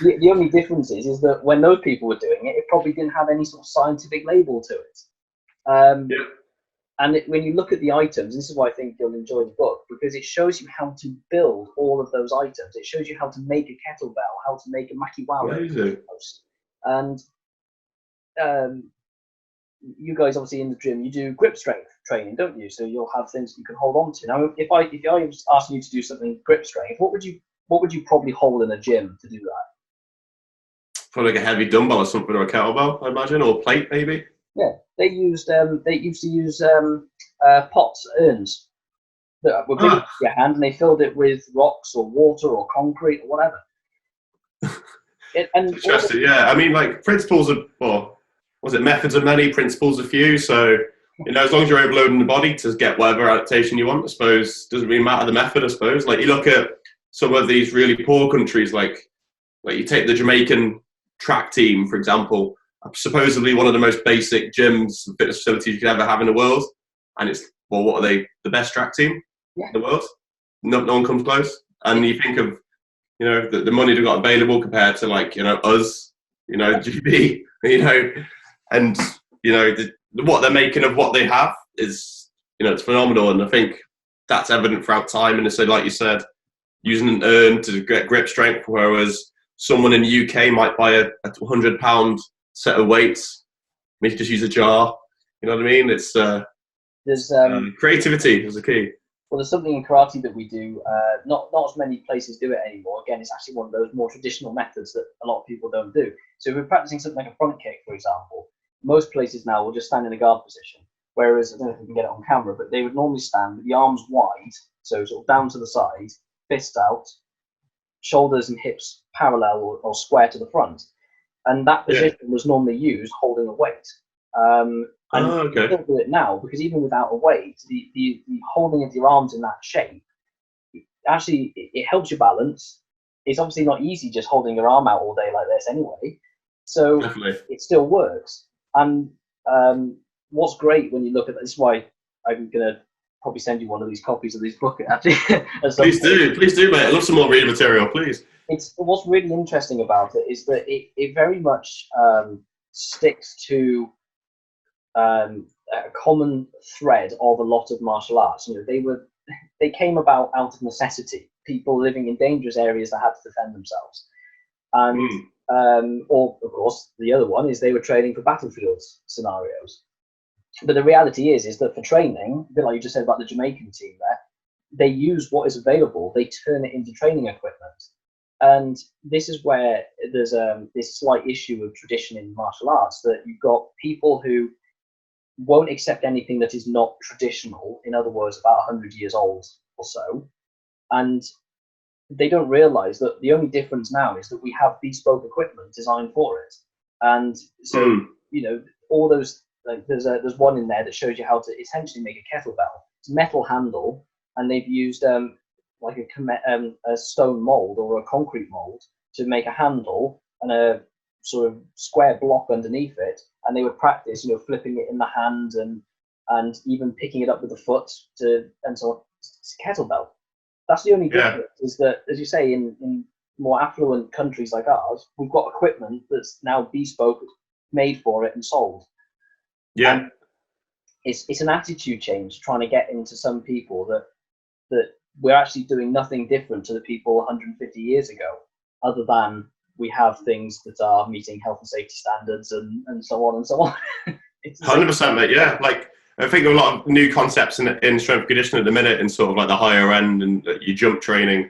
The only difference is that when those people were doing it, it probably didn't have any sort of scientific label to it. And when you look at the items, this is why I think you'll enjoy the book, because it shows you how to build all of those items. It shows you how to make a kettlebell, how to make a makiwara. And you guys obviously in the gym, you do grip strength training, don't you? So you'll have things that you can hold on to. Now, if I was asking you to do something grip strength, what would you probably hold in a gym to do that? Probably like a heavy dumbbell or something, or a kettlebell, I imagine, or a plate maybe. Yeah, they used to use pots, urns that were big in your hand, and they filled it with rocks or water or concrete or whatever. Interesting, yeah. I mean, like principles of, was it methods of many, principles of few? So, you know, as long as you're overloading the body to get whatever adaptation you want, I suppose, doesn't really matter the method, I suppose. Like you look at some of these really poor countries, like you take the Jamaican track team, for example, supposedly one of the most basic gyms and fitness facilities you could ever have in the world. And it's, what are they? The best track team in the world? No one comes close. And you think of, you know, the money they've got available compared to, like, you know, us, you know, GB, you know, and, you know, what they're making of what they have is, you know, it's phenomenal. And I think that's evident throughout time. And so, like you said, using an urn to get grip strength, whereas someone in the UK might buy a £100 set of weights. Maybe just use a jar. You know what I mean? It's there's creativity is the key. Well, there's something in karate that we do. Not as many places do it anymore. Again, it's actually one of those more traditional methods that a lot of people don't do. So if we're practicing something like a front kick, for example, most places now will just stand in a guard position. Whereas, I don't know if we can get it on camera, but they would normally stand with the arms wide, so sort of down to the side, fists out, shoulders and hips parallel or square to the front. And that position was normally used holding a weight. And Oh, you okay. still do it now, because even without a weight, the holding of your arms in that shape, actually, it helps you balance. It's obviously not easy just holding your arm out all day like this anyway. So Definitely. it still works. And what's great when you look at this is why I'm going to probably send you one of these copies of this book actually at some Please point. do. Please do, mate. I love some more reading material, please. It's what's really interesting about it is that it very much sticks to a common thread of a lot of martial arts. They came about out of necessity. People living in dangerous areas that had to defend themselves, and or of course the other one is they were training for battlefields scenarios. But the reality is that for training, a bit like you just said about the Jamaican team there, they use what is available. They turn it into training equipment, and this is where there's this slight issue of tradition in martial arts, that you've got people who won't accept anything that is not traditional, in other words, about 100 years old or so. And they don't realize that the only difference now is that we have bespoke equipment designed for it. And so, all those, like, there's one in there that shows you how to essentially make a kettlebell. It's a metal handle, and they've used like a stone mold or a concrete mold to make a handle and a sort of square block underneath it, and they would practice, flipping it in the hand and even picking it up with the foot and so on. It's a kettlebell. That's the only difference, is that, as you say, in more affluent countries like ours, we've got equipment that's now bespoke, made for it and sold. Yeah. And it's an attitude change trying to get into some people that we're actually doing nothing different to the people 150 years ago, other than we have things that are meeting health and safety standards and so on and so on. 100%, mate. Yeah, like I think of a lot of new concepts in strength conditioning at the minute, in sort of like the higher end and your jump training.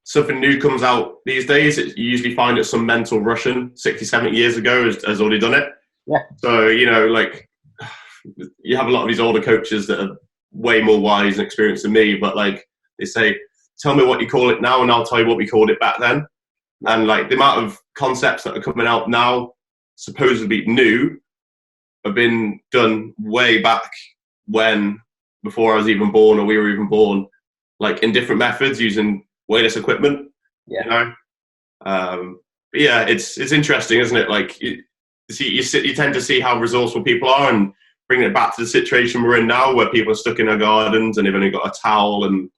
Something new comes out these days, you usually find that some mental Russian 60, 70 years ago has already done it. Yeah. So, like, you have a lot of these older coaches that are way more wise and experienced than me, but like they say, tell me what you call it now and I'll tell you what we called it back then. And like the amount of concepts that are coming out now, supposedly new, have been done way back when, before I was even born or we were even born, like in different methods using way less equipment. Yeah. But yeah, it's interesting, isn't it? Like you tend to see how resourceful people are, and bringing it back to the situation we're in now, where people are stuck in their gardens and they've only got a towel and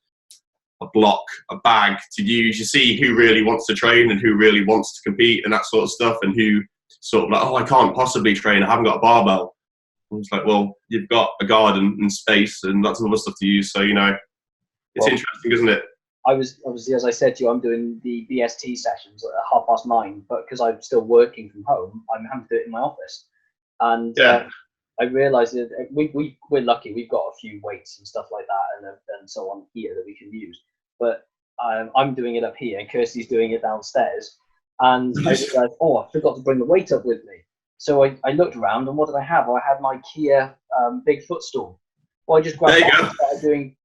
a block, a bag to use. You see who really wants to train and who really wants to compete and that sort of stuff, and who sort of like, oh, I can't possibly train, I haven't got a barbell. And it's like, well, you've got a garden and space and lots of other stuff to use. So, it's interesting, isn't it? I was obviously, as I said to you, I'm doing the BST sessions at 9:30, but because I'm still working from home, I'm having to do it in my office. And I realised that we're lucky, we've got a few weights and stuff like that and so on here that we can use. But I'm doing it up here, and Kirsty's doing it downstairs. And I realised, I forgot to bring the weight up with me. So I looked around, and what did I have? I had my Kia big footstool. Well, I just grabbed that and started doing.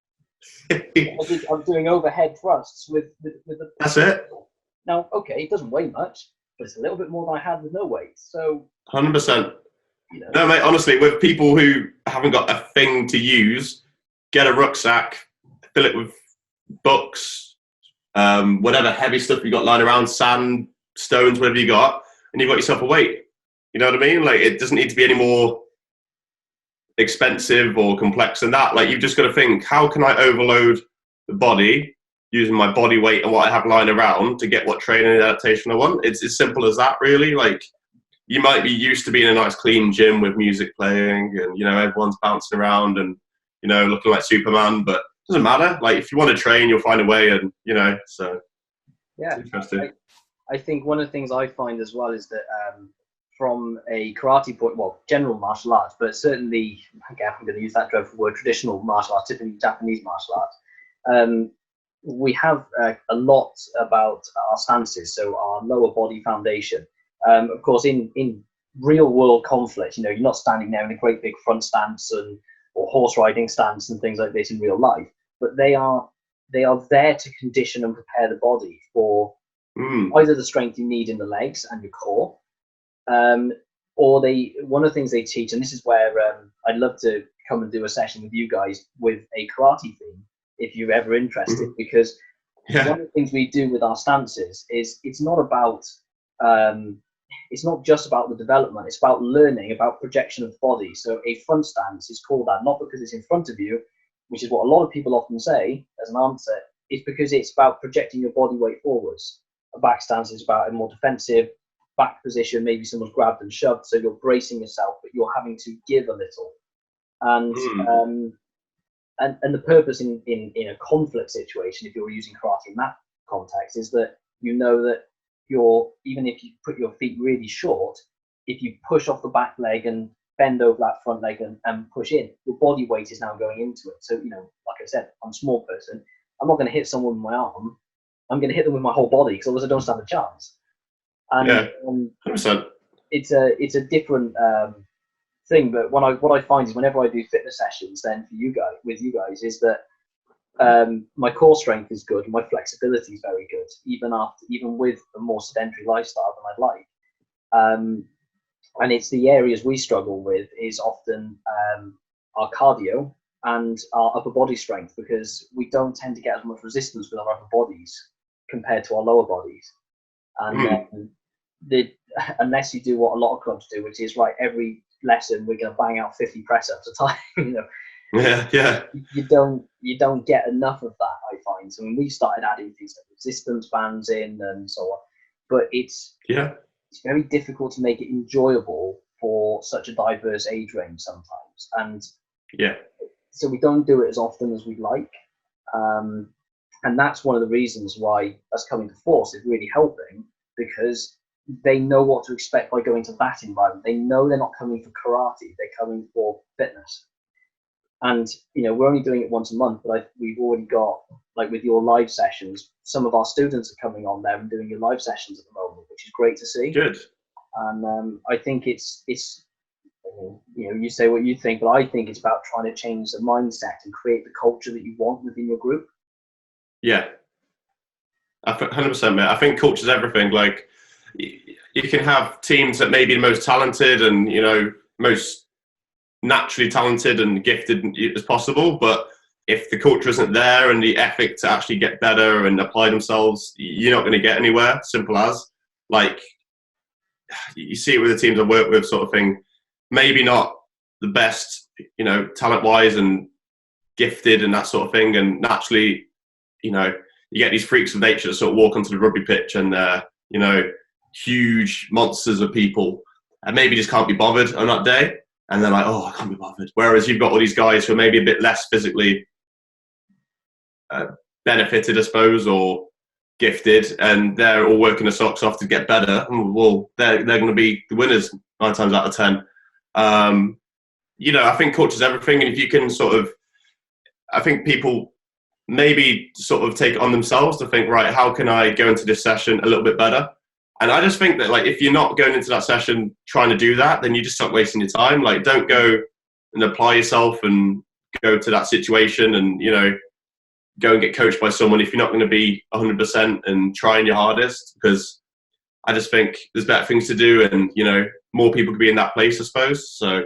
I'm doing overhead thrusts with the. That's it. Now, okay, it doesn't weigh much, but it's a little bit more than I had with no weight. So. 100%. No, mate. Honestly, with people who haven't got a thing to use, get a rucksack, fill it with books, whatever heavy stuff you got lying around, sand, stones, whatever you got, and you've got yourself a weight. You know what I mean? Like, it doesn't need to be any more expensive or complex than that. Like, you've just got to think, how can I overload the body using my body weight and what I have lying around to get what training and adaptation I want? It's as simple as that, really. Like, you might be used to being in a nice clean gym with music playing and, everyone's bouncing around and, looking like Superman, but it doesn't matter. Like, if you want to train, you'll find a way, and, so. Yeah. It's interesting. I think one of the things I find as well is that from a karate point, well, general martial arts, but certainly, again, I'm going to use that dreadful word, traditional martial arts, typically Japanese martial arts, we have a lot about our stances, so our lower body foundation. Of course, in real world conflict, you're not standing there in a great big front stance or horse riding stance and things like this in real life, but they are there to condition and prepare the body for either the strength you need in the legs and your core, or one of the things they teach, and this is where I'd love to come and do a session with you guys with a karate theme if you're ever interested, because one of the things we do with our stances is it's not just about the development, it's about learning, about projection of the body. So a front stance is called that not because it's in front of you, which is what a lot of people often say as an answer. It's because it's about projecting your body weight forwards. A back stance is about a more defensive back position, maybe someone's grabbed and shoved, so you're bracing yourself, but you're having to give a little. And the purpose in a conflict situation, if you're using karate in that context, is that you know that even if you put your feet really short, if you push off the back leg and bend over that front leg and push in, your body weight is now going into it. So, like I said, I'm a small person. I'm not going to hit someone with my arm. I'm going to hit them with my whole body, because otherwise I don't stand a chance. And 100%. It's a different thing. But what I find is whenever I do fitness sessions, then with you guys, is that my core strength is good, my flexibility is very good, even with a more sedentary lifestyle than I'd like. And it's the areas we struggle with is often our cardio and our upper body strength, because we don't tend to get as much resistance with our upper bodies compared to our lower bodies. And unless you do what a lot of clubs do, which is every lesson we're going to bang out 50 press ups a time, you don't get enough of that, I find. So when we started adding things like resistance bands in and so on, but it's very difficult to make it enjoyable for such a diverse age range sometimes. And so we don't do it as often as we'd like. And that's one of the reasons why us coming to Force is really helping, because they know what to expect by going to that environment. They know they're not coming for karate, they're coming for fitness. And, we're only doing it once a month, but we've already got, with your live sessions, some of our students are coming on there and doing your live sessions at the moment, which is great to see. Good. And I think it's you say what you think, but I think it's about trying to change the mindset and create the culture that you want within your group. Yeah. 100%, mate. I think culture's everything. You can have teams that may be the most talented and, most naturally talented and gifted as possible, but if the culture isn't there and the ethic to actually get better and apply themselves, you're not going to get anywhere. Simple as. You see it with the teams I work with, sort of thing. Maybe not the best, talent wise and gifted and that sort of thing, and naturally, you get these freaks of nature that sort of walk onto the rugby pitch and huge monsters of people and maybe just can't be bothered on that day. And they're like, oh, I can't be bothered. Whereas you've got all these guys who are maybe a bit less physically benefited, I suppose, or gifted, and they're all working their socks off to get better. Well, they're going to be the winners 9 times out of 10. I think culture's everything. And if you can I think people maybe sort of take it on themselves to think, right, how can I go into this session a little bit better? And I just think that if you're not going into that session trying to do that, then you just start wasting your time. Don't go and apply yourself and go to that situation and, go and get coached by someone if you're not going to be 100% and trying your hardest, because I just think there's better things to do and, more people could be in that place, I suppose. So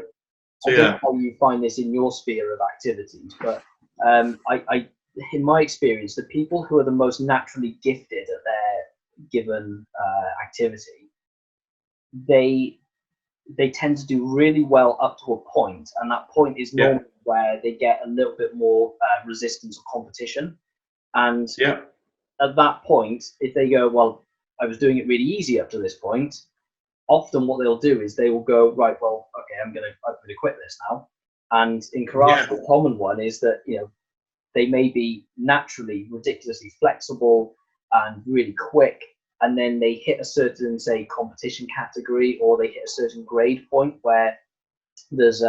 I don't know how you find this in your sphere of activities, but I in my experience, the people who are the most naturally gifted at their given activity, they tend to do really well up to a point, and that point is normally where they get a little bit more resistance or competition. And at that point, if they go, well, I was doing it really easy up to this point, often what they'll do is they will go, right, well, okay, I'm gonna quit this now. And in karate, the common one is that they may be naturally ridiculously flexible and really quick, and then they hit a certain, say, competition category, or they hit a certain grade point where there's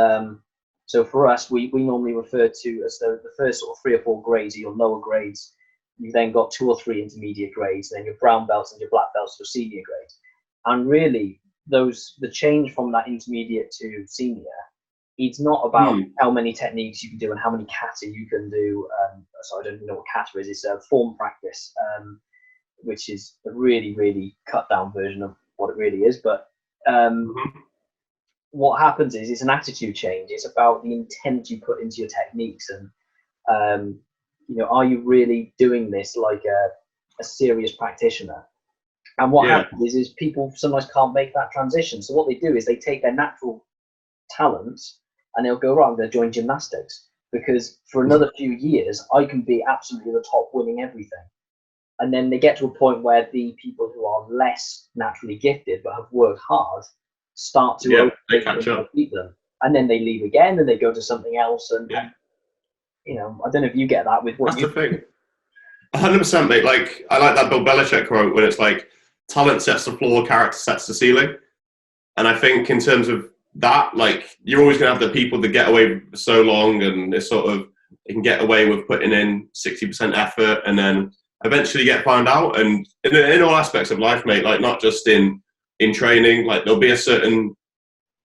so for us, we normally refer to as the first sort of 3 or 4 grades are your lower grades. You've then got 2 or 3 intermediate grades, then your brown belts and your black belts are senior grades. And really, the change from that intermediate to senior, it's not about how many techniques you can do and how many kata you can do. So I don't know what kata is. It's a form practice, which is a really, really cut down version of what it really is. But what happens is it's an attitude change. It's about the intent you put into your techniques, and are you really doing this like a serious practitioner? And what happens is people sometimes can't make that transition. So what they do is they take their natural talents and they'll go, right, I'm going to join gymnastics because for another few years I can be absolutely the top, winning everything. And then they get to a point where the people who are less naturally gifted but have worked hard start to they catch up, beat them, and then they leave again and they go to something else. And I don't know if you get that with what that's the thing. 100%, mate. Like, I like that Bill Belichick quote when it's like, talent sets the floor, character sets the ceiling. And I think in terms of that, like, you're always going to have the people that get away for so long, and it's sort of, they can get away with putting in 60% effort and then eventually get found out. And in all aspects of life, mate, like not just in training, like there'll be a certain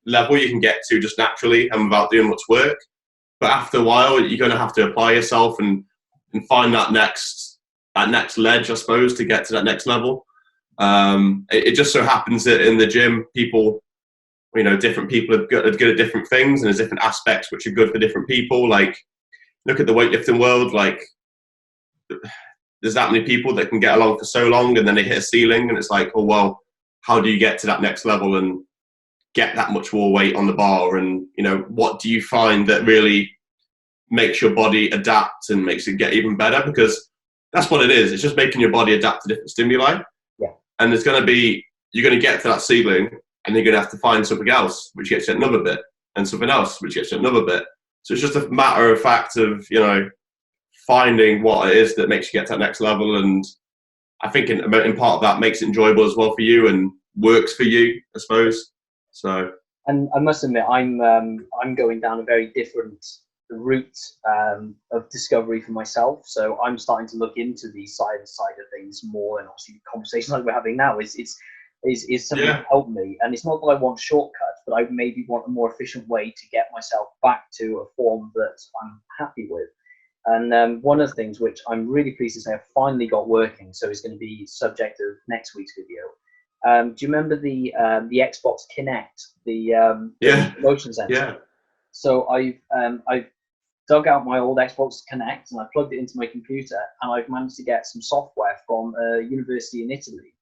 level you can get to just naturally and without doing much work. But after a while, you're going to have to apply yourself and find that next ledge, I suppose, to get to that next level. It just so happens that in the gym, people, different people are good at different things, and there's different aspects which are good for different people. Like, look at the weightlifting world. Like, there's that many people that can get along for so long, and then they hit a ceiling, and it's like, oh well, how do you get to that next level and get that much more weight on the bar? And what do you find that really makes your body adapt and makes it get even better? Because that's what it is. It's just making your body adapt to different stimuli. Yeah. And you're going to get to that ceiling, and you're going to have to find something else, which gets you another bit, and something else, which gets you another bit. So it's just a matter of fact of, finding what it is that makes you get to that next level. And I think in part of that makes it enjoyable as well for you and works for you, I suppose. So. And I must admit, I'm going down a very different route of discovery for myself. So I'm starting to look into the side of things more, and obviously conversations like we're having now is something that helped me. And it's not that I want shortcuts, but I maybe want a more efficient way to get myself back to a form that I'm happy with. And one of the things which I'm really pleased to say I've finally got working, so it's going to be subject of next week's video. Do you remember the Xbox Kinect, the motion sensor? Yeah. So I've dug out my old Xbox Kinect and I plugged it into my computer, and I've managed to get some software from a university in Italy,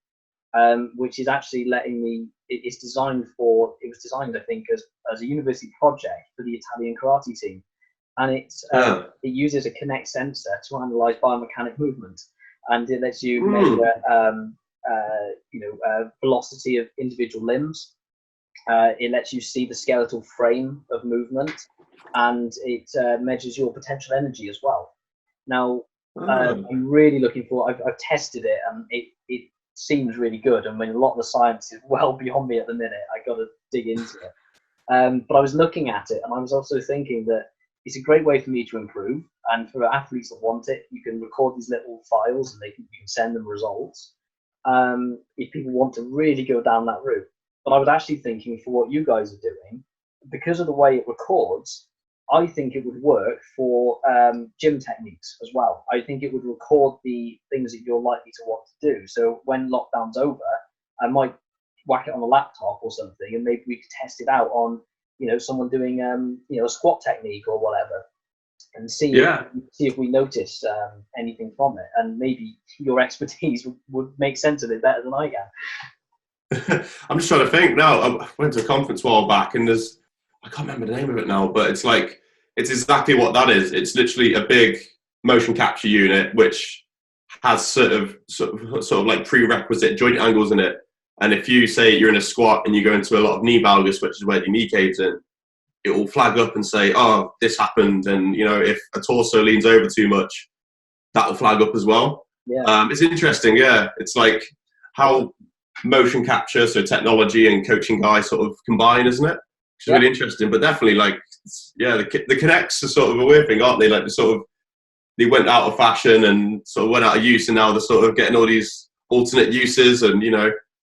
which is actually letting me. It was designed, I think, as a university project for the Italian karate team, and it uses a Kinect sensor to analyze biomechanic movement, and it lets you measure velocity of individual limbs. It lets you see the skeletal frame of movement, and it measures your potential energy as well. Now, I'm really looking for. I've tested it, and it seems really good. I mean, a lot of the science is well beyond me at the minute. I got to dig into it. But I was looking at it, and I was also thinking that it's a great way for me to improve. And for athletes that want it, you can record these little files, and you can send them results. If people want to really go down that route. But I was actually thinking, for what you guys are doing, because of the way it records, I think it would work for gym techniques as well. I think it would record the things that you're likely to want to do. So when lockdown's over, I might whack it on a laptop or something, and maybe we could test it out on, someone doing, a squat technique or whatever, and see if we notice anything from it. And maybe your expertise would make sense of it better than I can. I'm just trying to think now. I went to a conference a while back, and I can't remember the name of it now, but it's exactly what that is. It's literally a big motion capture unit which has sort of like prerequisite joint angles in it. And if you say you're in a squat and you go into a lot of knee valgus, which is where your knee caves in, it will flag up and say, oh, this happened. And if a torso leans over too much, that will flag up as well. Yeah. It's interesting. Yeah, it's like how motion capture, so technology and coaching guys sort of combine, isn't it? Which is really interesting. But definitely, the Kinects are sort of a weird thing, aren't they? Like they went out of fashion and sort of went out of use, and now they're sort of getting all these alternate uses, and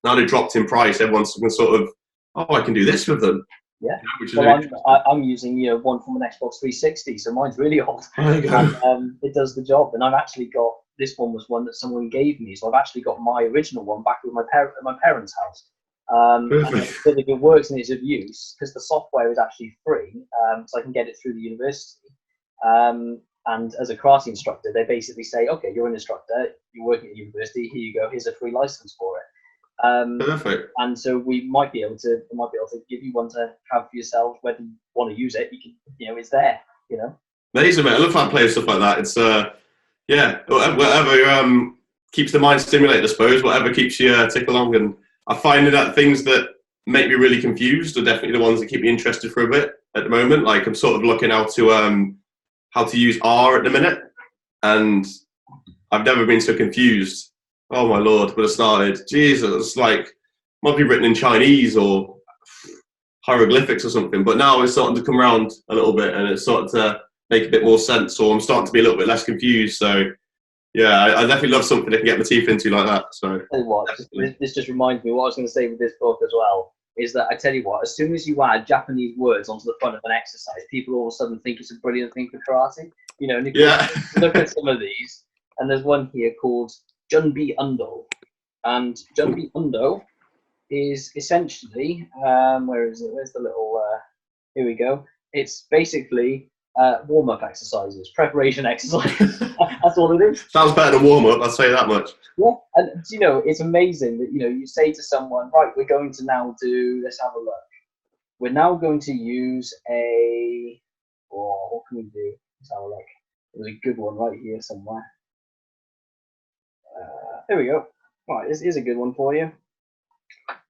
now they dropped in price. Everyone's sort of, oh, I can do this with them. Yeah. Which is I'm using one from an Xbox 360, so mine's really old. There you go. And, it does the job, and I've actually got. This one was one that someone gave me, so I've actually got my original one back with my parents' house. And it said if it works and it's of use, because the software is actually free, so I can get it through the university. And as a karate instructor, they basically say, okay, you're an instructor, you're working at university, here you go, here's a free license for it. Perfect. And so we might be able to give you one to have for yourself. Whether you want to use it, you can, it's there, Amazing, mate. I love fan play and stuff like that. It's whatever keeps the mind stimulated, I suppose. Whatever keeps you tick along. And I find that things that make me really confused are definitely the ones that keep me interested for a bit at the moment. Like I'm sort of looking how to use R at the minute, and I've never been so confused. Oh my lord! When I started, Jesus, like might be written in Chinese or hieroglyphics or something. But now it's starting to come around a little bit, and it's starting to make a bit more sense. Or I'm starting to be a little bit less confused. So yeah, I definitely love something I can get my teeth into like that. So tell you what, this just reminds me what I was going to say with this book as well. Is that I tell you what, as soon as you add Japanese words onto the front of an exercise, people all of a sudden think it's a brilliant thing for karate. And if you look at some of these, and there's one here called Junbi Undo, and Junbi Undo is essentially where is it? Where's the little? Here we go. It's basically warm-up exercises, preparation exercises. That's all it is. Sounds better than warm-up. I'll say that much. Yeah, and it's amazing that you say to someone, right, we're going to now do. Let's have a look. We're now going to use a. Oh, what can we do? Let's have a look. There's a good one right here somewhere. There we go. Right, this is a good one for you.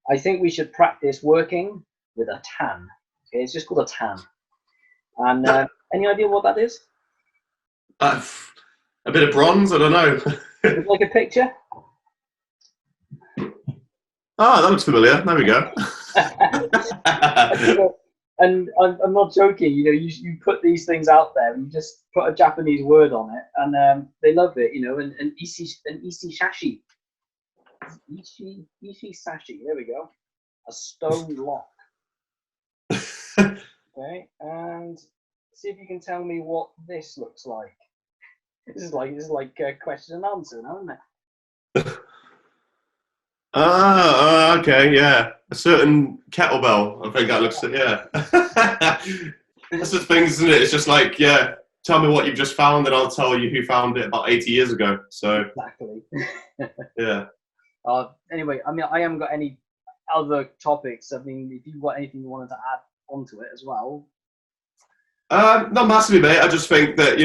I think we should practice working with a tan. Okay, it's just called a tan. And any idea what that is? A bit of bronze, I don't know. Like a picture? Ah, that looks familiar. There we go. And I'm not joking. You put these things out there, and you just put a Japanese word on it, and they love it. And isishashi, ishisashi. There we go. A stone lock. Okay, and see if you can tell me what this looks like. This is like a question and answer now, isn't it? Okay, yeah. A certain kettlebell, I think that looks, yeah. That's the thing, isn't it? It's just like, yeah, tell me what you've just found and I'll tell you who found it about 80 years ago. So, exactly. Yeah. Anyway, I mean, I haven't got any other topics. I mean, if you've got anything you wanted to add onto it as well. Not massively, mate. I just think that,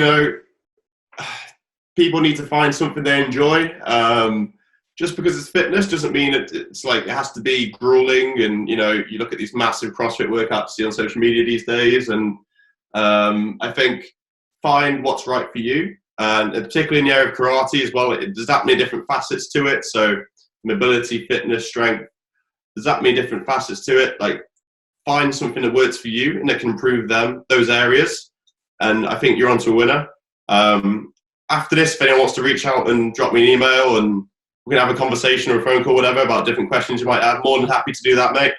people need to find something they enjoy. Just because it's fitness doesn't mean it's like it has to be grueling. And you look at these massive CrossFit workouts you see on social media these days, and I think find what's right for you, and particularly in the area of karate as well. There's that many different facets to it. So mobility, fitness, strength. There's that many different facets to it. Like find something that works for you and that can improve those areas. And I think you're onto a winner. After this, if anyone wants to reach out and drop me an email and we can have a conversation or a phone call, whatever, about different questions you might have, more than happy to do that, mate.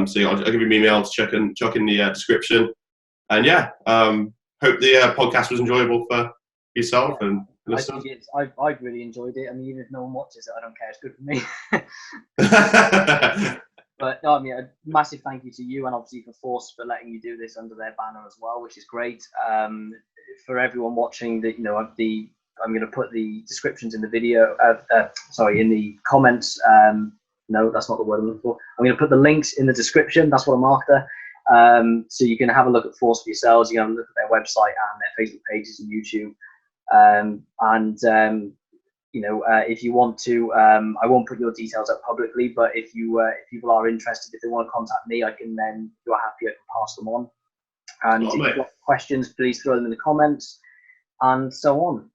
So I'll give you my email to chuck in the description. And yeah, hope the podcast was enjoyable for yourself and listeners. I've really enjoyed it. I mean, even if no one watches it, I don't care. It's good for me. But no, I mean, a massive thank you to you and obviously for Force for letting you do this under their banner as well, which is great. For everyone watching, I'm going to put the descriptions in the video. In the comments. No, that's not the word I'm looking for. I'm going to put the links in the description. That's what I'm after. So you can have a look at Force for yourselves. You can have a look at their website and their Facebook pages and YouTube. If you want to, I won't put your details up publicly, but if people are interested, if they want to contact me, I can then, if you're happy, I can pass them on. And if you've got questions, please throw them in the comments and so on.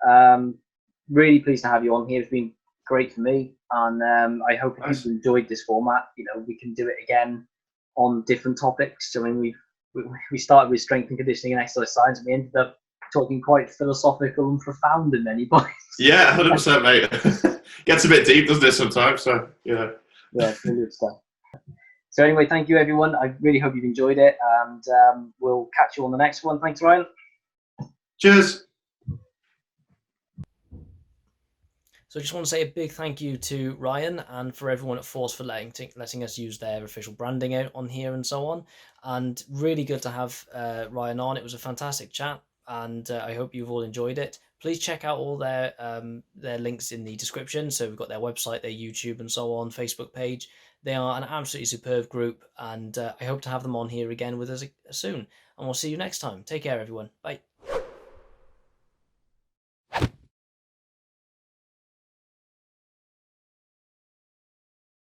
Really pleased to have you on here. It's been great for me, and I hope if you've enjoyed this format, we can do it again on different topics. I mean, we started with strength and conditioning and exercise science, and we ended up talking quite philosophical and profound in many points. Yeah, 100%, mate. Gets a bit deep, doesn't it, sometimes? So, yeah. Yeah, brilliant stuff. So anyway, thank you, everyone. I really hope you've enjoyed it, and we'll catch you on the next one. Thanks, Ryan. Cheers. So I just want to say a big thank you to Ryan and for everyone at Force for letting us use their official branding out on here and so on. And really good to have Ryan on. It was a fantastic chat, and I hope you've all enjoyed it. Please check out all their links in the description. So we've got their website, their YouTube, and so on, Facebook page. They are an absolutely superb group, and I hope to have them on here again with us soon. And we'll see you next time. Take care, everyone. Bye.